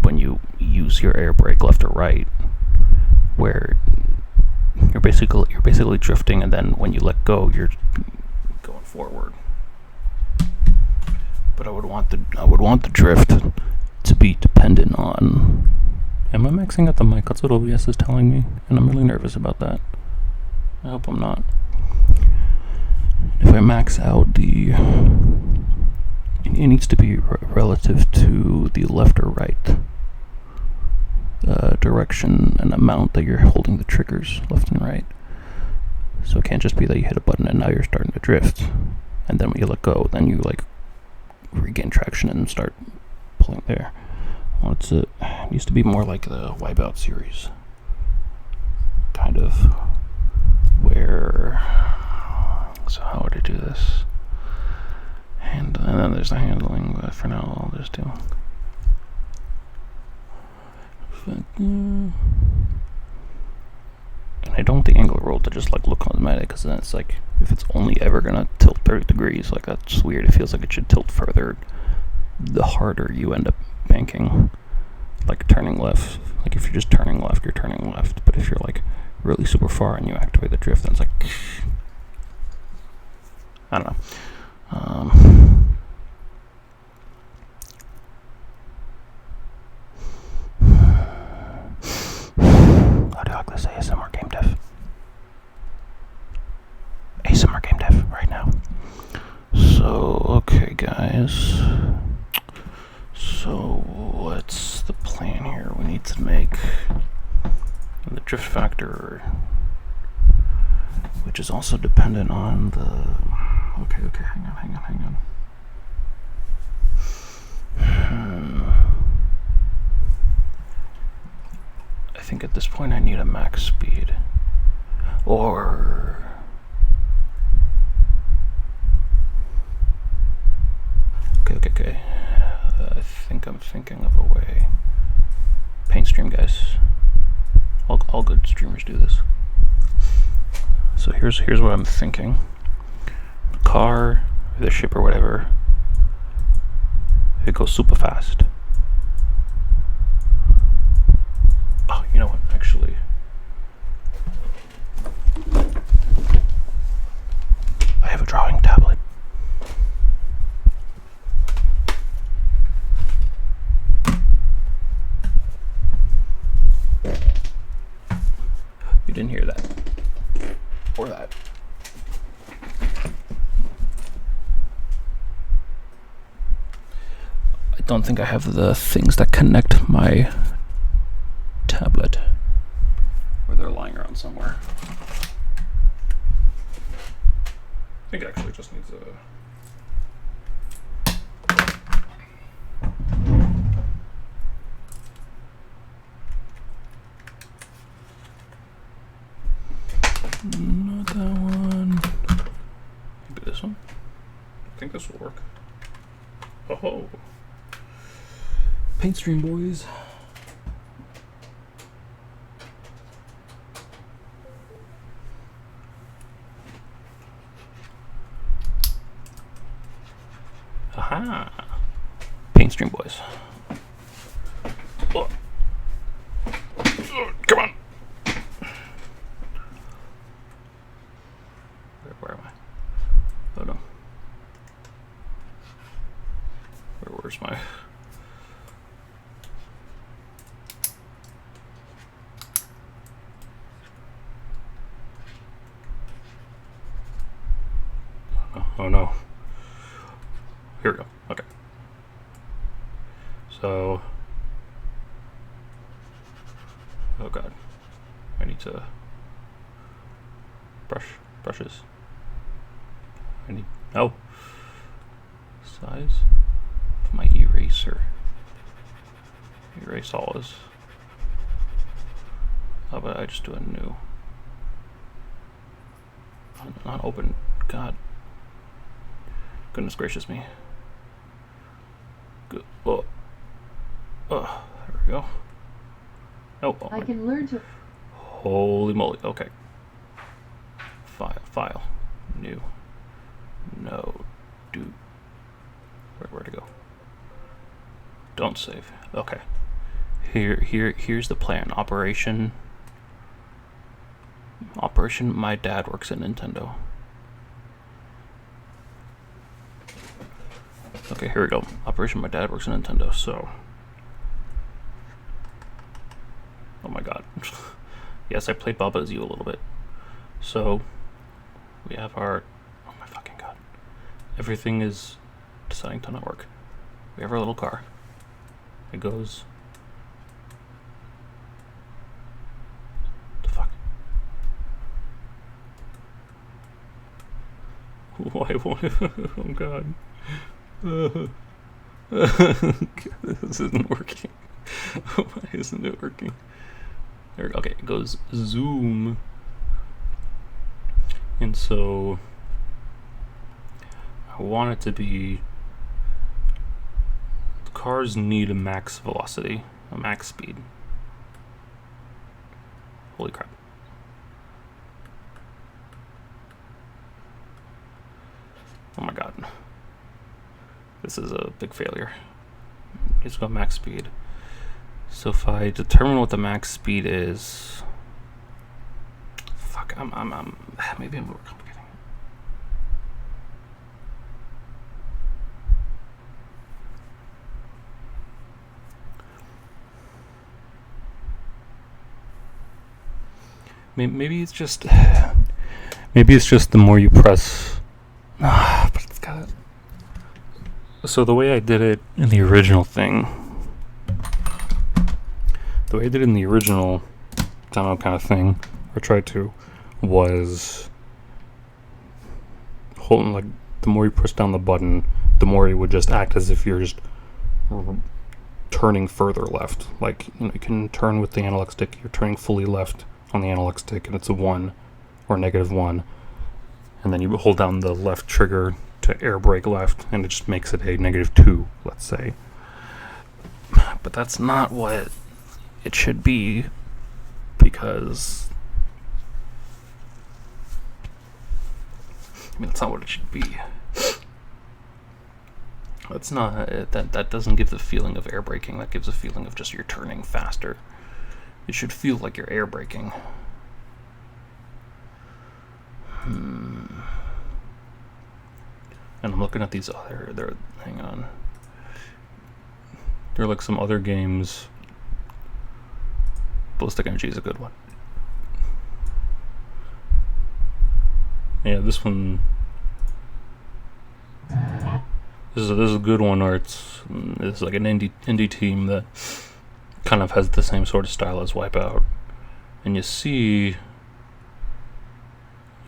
when you use your air brake left or right, where you're basically drifting, and then when you let go, you're going forward. But I would want the drift to be dependent on. Am I maxing out the mic? That's what OBS is telling me, and I'm really nervous about that. I hope I'm not. If I max out it needs to be relative to the left or right direction and amount that you're holding the triggers left and right. So it can't just be that you hit a button and now you're starting to drift, and then when you let go, then you like regain traction and start pulling there. Well, it needs to be more like the WipEout series. kind of where, so how would I do this? And then there's the handling, but for now I'll just do. And I don't want the angular roll to just like look cosmetic, because then it's like, if it's only ever gonna tilt 30 degrees, like that's weird. It feels like it should tilt further the harder you end up banking. Like turning left, like if you're just turning left, you're turning left, but if you're like really super far and you activate the drift, then it's like, I don't know. How do I like this ASMR game dev? ASMR game dev right now. So, okay guys. So, what's the plan here? We need to make the drift factor, which is also dependent on the... Okay, hang on. I think at this point I need a max speed. Or... Okay. I think I'm thinking of a way. Paint stream, guys. All good streamers do this. So here's what I'm thinking. The car, the ship or whatever, it goes super fast. Oh, you know what? Actually, I have a drawing tablet. You didn't hear that. Or that. I don't think I have the things that connect my tablet. Or they're lying around somewhere. I think it actually just needs a... Not that one. Maybe this one. I think this will work. Oh, Paint stream, boys. Aha! Paint stream, boys. oh. Come on. Where am I? Oh no. Where's my... Oh no. Here we go. Okay. So... Oh god. I need to... brushes. I need... Oh! Size of my eraser. Erase all is... How about I just do a new... Not open. God. Goodness gracious me. Good. Oh. Oh, there we go. Oh, I can learn to... Holy moly. Okay. File. New. No. Do. Where to go? Don't save. Okay. Here's the plan. Operation My Dad Works at Nintendo. Okay, here we go. Operation My Dad Works at Nintendo. So, oh my god. Yes, I played Baba Is You a little bit. So, we have our... Oh my fucking god. Everything is deciding to not work. We have our little car. It goes... The fuck? Why won't it? Oh god. This isn't working. Why isn't it working? There, okay, it goes zoom. And so I want it to be, the cars need a max velocity, a max speed. Holy crap. Oh my god. This is a big failure. It's got max speed. So if I determine what the max speed is, fuck, maybe I'm overcomplicating it. Maybe it's just the more you press. But it's got. So the way I did it in the original thing, the way I did it in the original demo kind of thing, or tried to, was holding, like, the more you press down the button, the more it would just act as if you're just turning further left. Like, you know, you can turn with the analog stick, you're turning fully left on the analog stick, and it's a 1 or -1. And then you hold down the left trigger to air brake left, and it just makes it a -2, let's say. But that's not what it should be, because that's not what it should be. That's not that doesn't give the feeling of air braking. That gives a feeling of just you're turning faster. It should feel like you're air braking. And I'm looking at these other. Hang on. There are like some other games. Ballistic Energy is a good one. Yeah, this one. This is a good one. Where it's like an indie team that kind of has the same sort of style as WipEout, and you see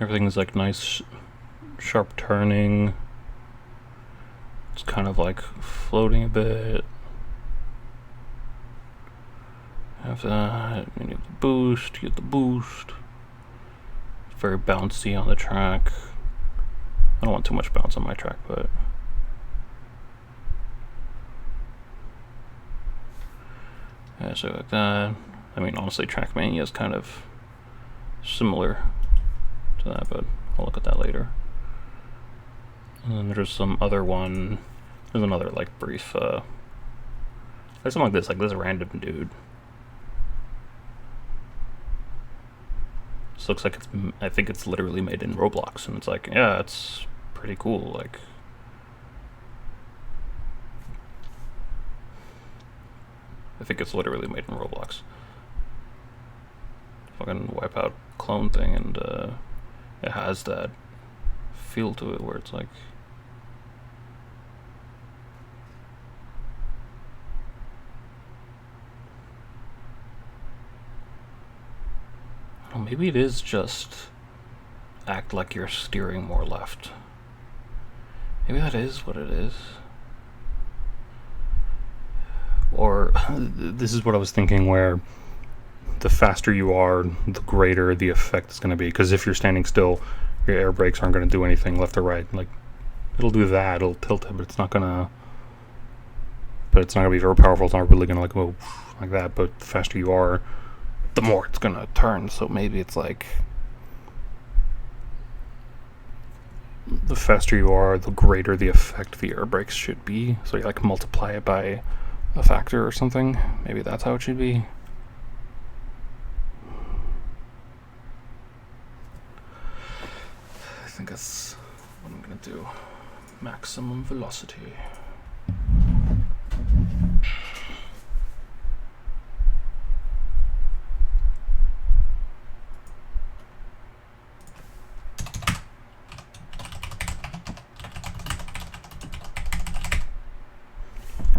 everything's like nice, sharp turning. It's kind of like floating a bit. Have that. You need the boost. You get the boost. It's very bouncy on the track. I don't want too much bounce on my track, but yeah, so like that. I mean, honestly, Trackmania is kind of similar to that, but I'll look at that later. And then there's some other one. There's another like brief. There's something like this random dude. This looks like I think it's literally made in Roblox, and it's like, yeah, it's pretty cool. Like, I think it's literally made in Roblox. Fucking WipEout clone thing, and it has that feel to it where it's like, well, maybe it is just act like you're steering more left. Maybe that is what it is. Or this is what I was thinking, where the faster you are, the greater the effect is going to be. Because if you're standing still, your air brakes aren't going to do anything left or right. Like, it'll do that, it'll tilt it, but it's not going to. But it's not going to be very powerful. It's not really going to like go like that. But the faster you are, the more it's going to turn. So maybe it's like, the faster you are, the greater the effect the air brakes should be. So you like multiply it by a factor or something. Maybe that's how it should be. I think that's what I'm gonna do. Maximum velocity.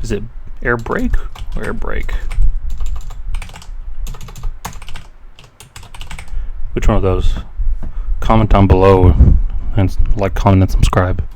Is it air brake or air brake? Which one of those? Comment down below and like, comment, and subscribe.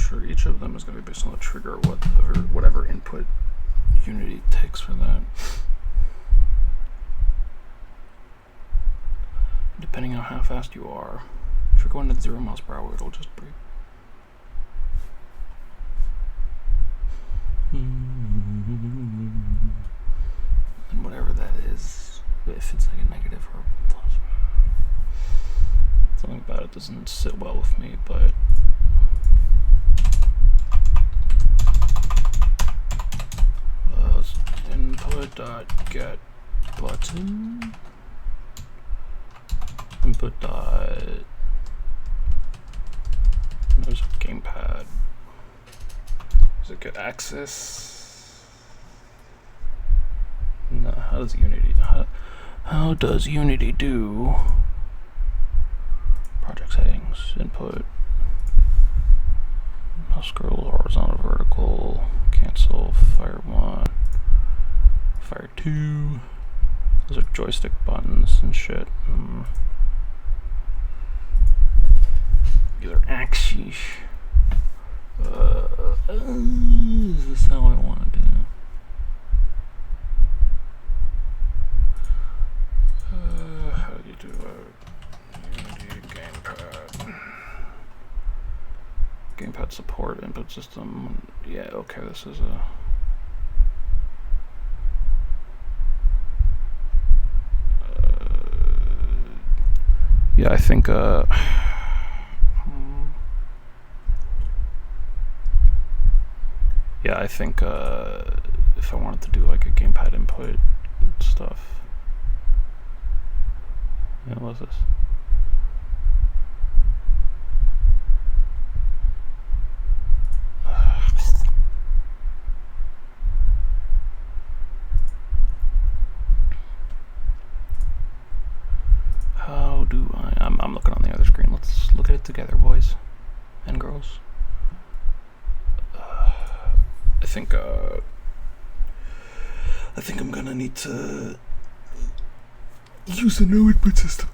sure each of them is going to be based on the trigger, whatever input Unity takes for that. Depending on how fast you are, if you're going at 0 miles per hour, it'll just break. And whatever that is, if it's like a negative or a plus. Something about it doesn't sit well with me, but input.get button input dot there's a gamepad. Does it get access? No, how does Unity do project settings, input, I'll scroll horizontal, vertical, cancel, fire 1, fire 2, those are joystick buttons and shit. These are axes. Is this how I want to do? How do you do it? Unity gamepad. Gamepad support, input system. Yeah, okay, this is a... yeah, I think, yeah, I think if I wanted to do like a gamepad input stuff. Yeah, what's this? How do I'm looking on the other screen. Let's look at it together, boys and girls. I think I'm gonna need to use a new input system.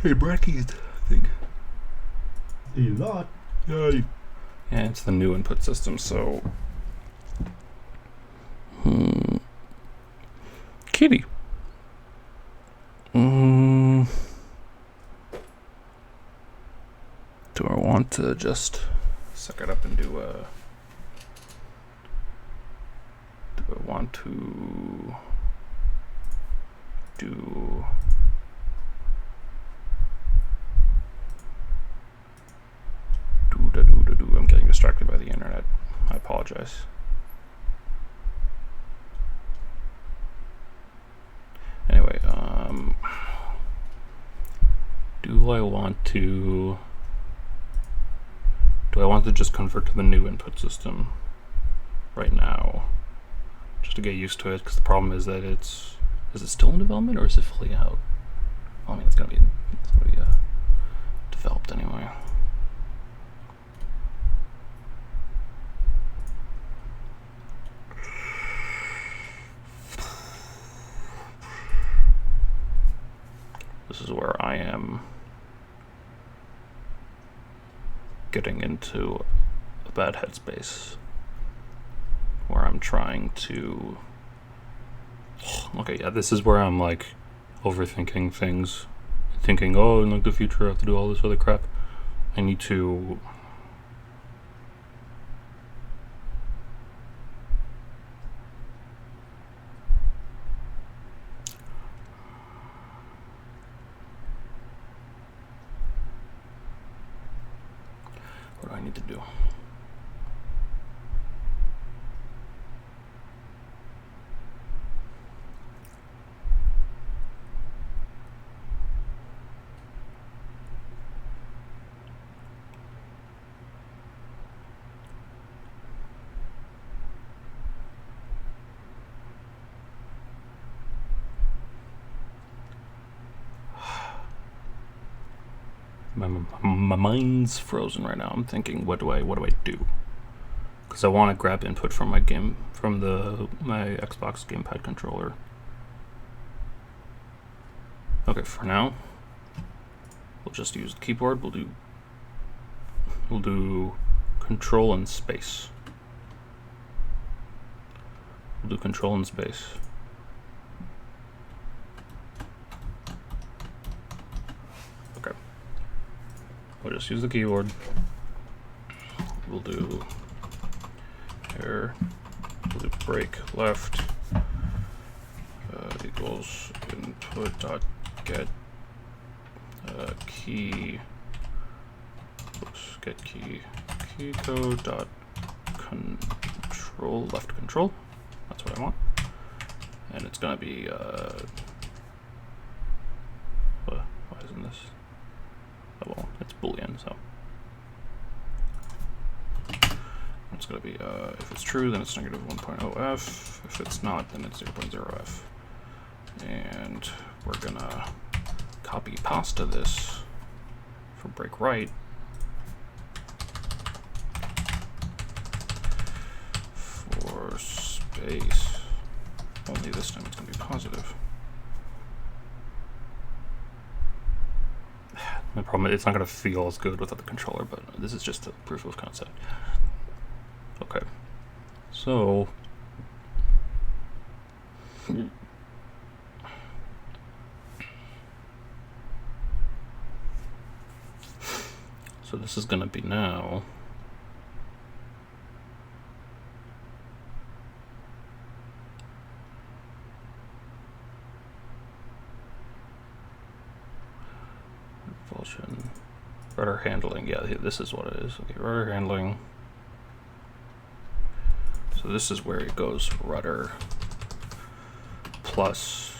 Hey, bracket, I think. A lot. Yeah, it's the new input system, so... Kitty. Do I want to just suck it up and do a... Do I want to do... I'm getting distracted by the internet. I apologize. Anyway, do I want to just convert to the new input system right now, just to get used to it? Because the problem is that is it still in development or is it fully out? Well, I mean, it's gonna be developed anyway. This is where I am getting into a bad headspace, where I'm trying to... Okay, yeah, this is where I'm like overthinking things, thinking, oh, in like the future I have to do all this other crap. I need to... What do I need to do? My mind's frozen right now. I'm thinking, what do I do? Because I want to grab input from my Xbox gamepad controller. Okay, for now, we'll just use the keyboard. We'll do we'll do control and space. We'll do control and space. Okay. We'll just use the keyboard. We'll do here. We'll do break left equals input dot get key. Oops, get key code dot control left control. That's what I want, and it's gonna be why isn't this? Oh well, it's Boolean, so it's gonna be if it's true, then it's negative 1.0f. If it's not, then it's 0.0f. And we're gonna copy pasta this for break right. For space, only this time it's gonna be positive. The problem is it's not gonna feel as good without the controller, but this is just a proof of concept. Okay, so this is gonna be now revulsion, rudder handling. Yeah, this is what it is. Okay, rudder handling. So this is where it goes rudder plus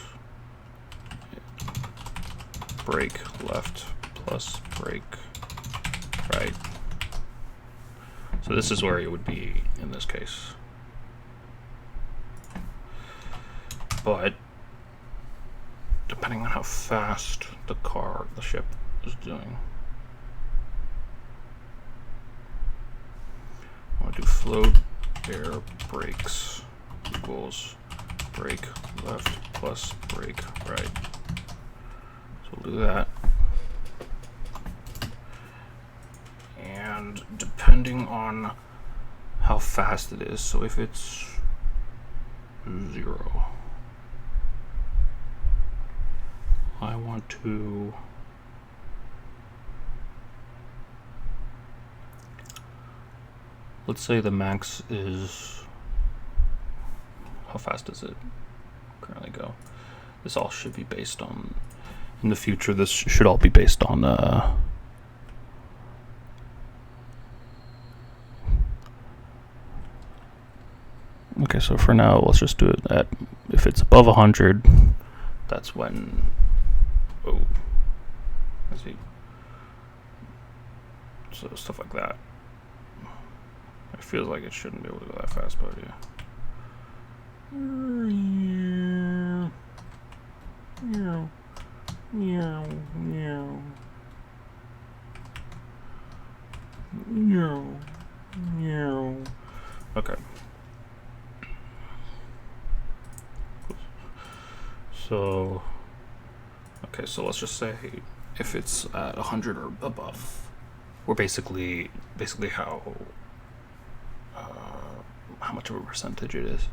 brake left plus brake right. So this is where it would be in this case. But depending on how fast the ship is doing, I want to do float air brakes equals brake left plus brake right. So we'll do that. And depending on how fast it is, so if it's 0, I want to let's say the max is, how fast does it currently go? This all should be based on, in the future, this should all be based on okay, so for now, let's just do it at, if it's above 100, that's when, oh, I see. So stuff like that. It feels like it shouldn't be able to go that fast, but yeah. Okay. So, okay, so let's just say if it's at 100 or above, we're basically how much of a percentage it is.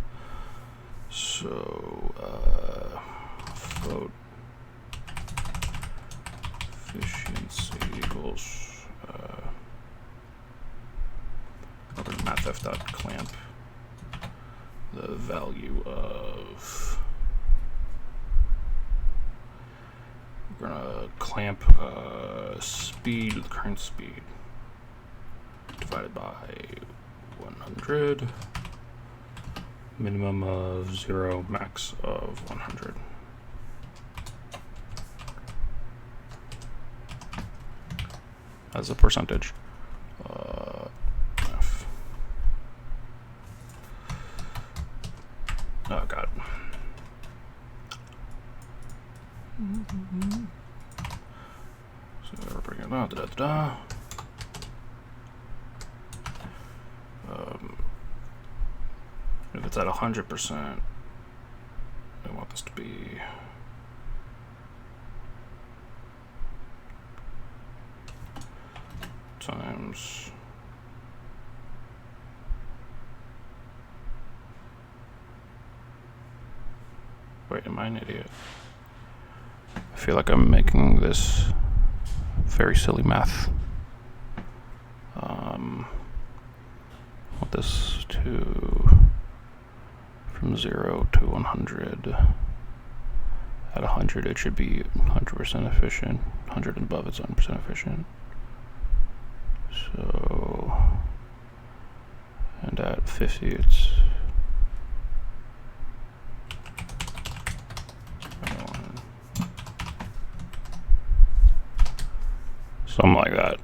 So, float efficiency equals mathf.clamp the value of, we're gonna clamp speed, the current speed, divided by 100, minimum of 0, max of 100. As a percentage. F. Oh god. So we're bringing it out. If it's at 100%, I want this to be times Wait, am I an idiot? I feel like I'm making this very silly math. Want this to from 0 to 100. At 100, it should be 100% efficient. 100 and above, it's 100% efficient. So, and at 50, it's something like that.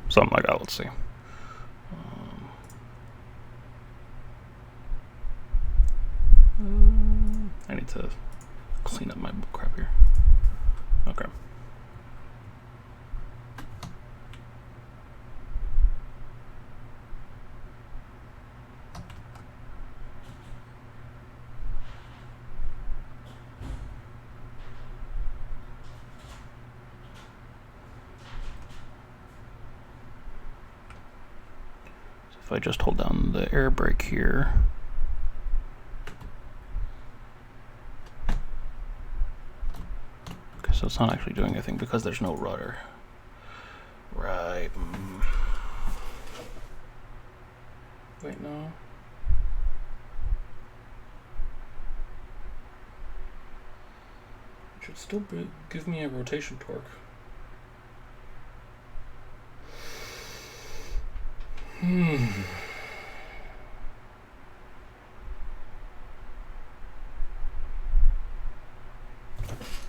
Something like that, let's see. I need to clean up my crap here. Okay. So if I just hold down the air brake here, so it's not actually doing anything because there's no rudder. Right. Wait, no. It should still give me a rotation torque.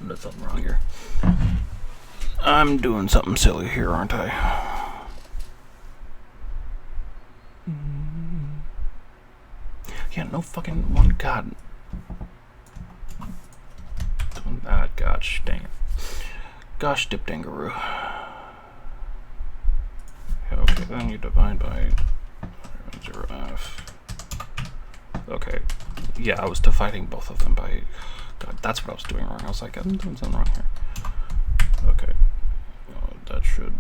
There's something wrong here. I'm doing something silly here, aren't I? Yeah, no fucking one. God. Doing that. Gosh dang it. Gosh dip dangaroo. Okay, then you divide by 0f. Okay. Yeah, I was dividing both of them by. God, that's what I was doing wrong. I was like, I'm doing something wrong here. Okay. That should.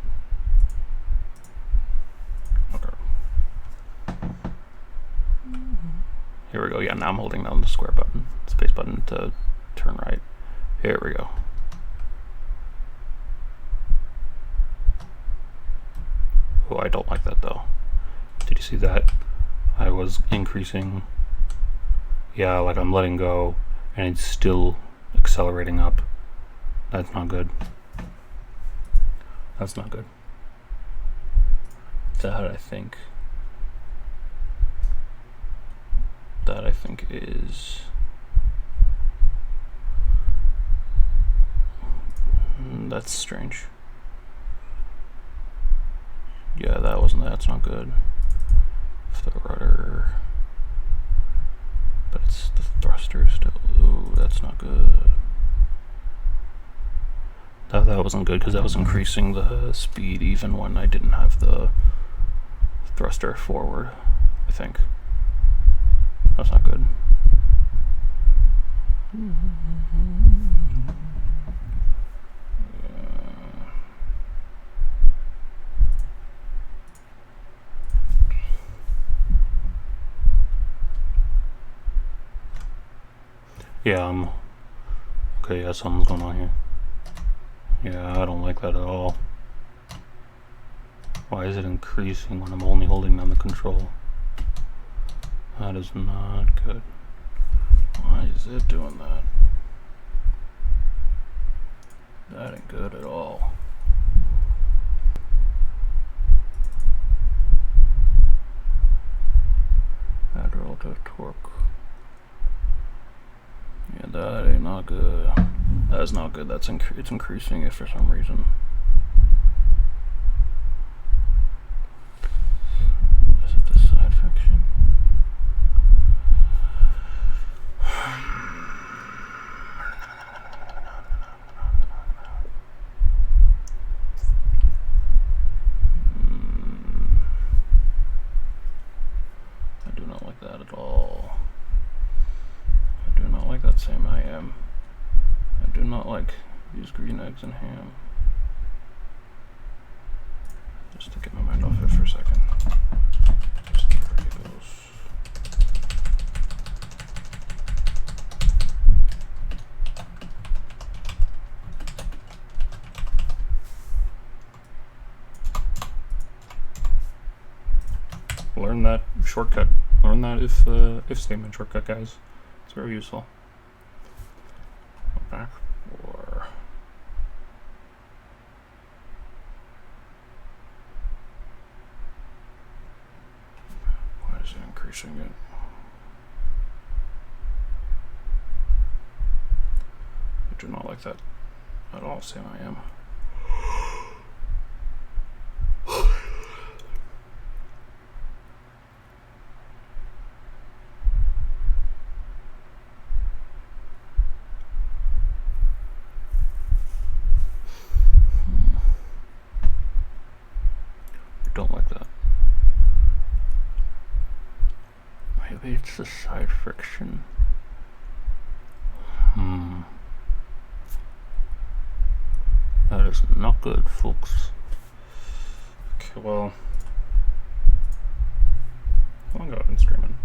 Okay. Here we go. Yeah, now I'm holding down the square button, space button to turn right. Here we go. Oh, I don't like that though. Did you see that? I was increasing. Yeah, like I'm letting go. And it's still accelerating up. That's not good. That's not good. That I think is that's strange. Yeah, that's not good. If the rudder, but it's the thruster still. Ooh, that's not good. That wasn't good because that was increasing the speed even when I didn't have the thruster forward, I think. That's not good. Yeah, okay, yeah, something's going on here. Yeah, I don't like that at all. Why is it increasing when I'm only holding down the control? That is not good. Why is it doing that? That ain't good at all. Add relative torque. Yeah, that ain't not good. That's not good. It's increasing it for some reason. Is it the side friction? I do not like that at all. I do not like that same I am. I do not like these green eggs and ham. Just to get my mind off it for a second. Just there it goes. Learn that shortcut. Learn that if statement shortcut, guys. It's very useful. Back or why is it increasing it? I do not like that at all, Sam. I am. Don't like that. Maybe it's the side friction. That is not good, folks. Okay, well, how long have I been streaming?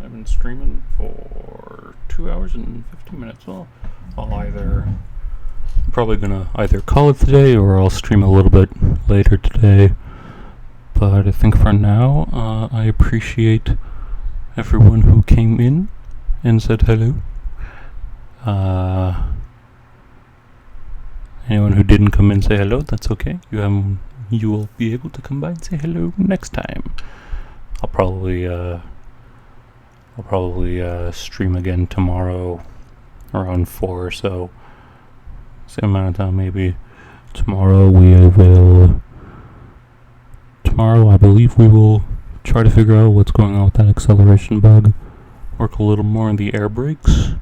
I've been streaming for 2 hours and 15 minutes. Well, I'm probably gonna either call it today or I'll stream a little bit later today. But I think for now, I appreciate everyone who came in and said hello. Anyone who didn't come in and say hello, that's okay. You will be able to come by and say hello next time. I'll probably stream again tomorrow around 4 or so. Same amount of time maybe. Tomorrow I believe we will try to figure out what's going on with that acceleration bug. Work a little more on the air brakes.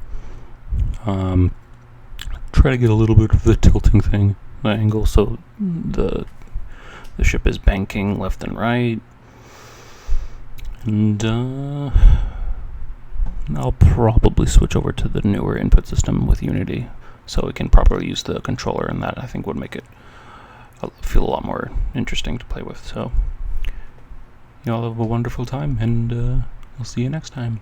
Try to get a little bit of the tilting thing, the angle, so the ship is banking left and right. And I'll probably switch over to the newer input system with Unity, so we can properly use the controller, and that I think would make it feel a lot more interesting to play with. So, you all have a wonderful time, and I'll see you next time.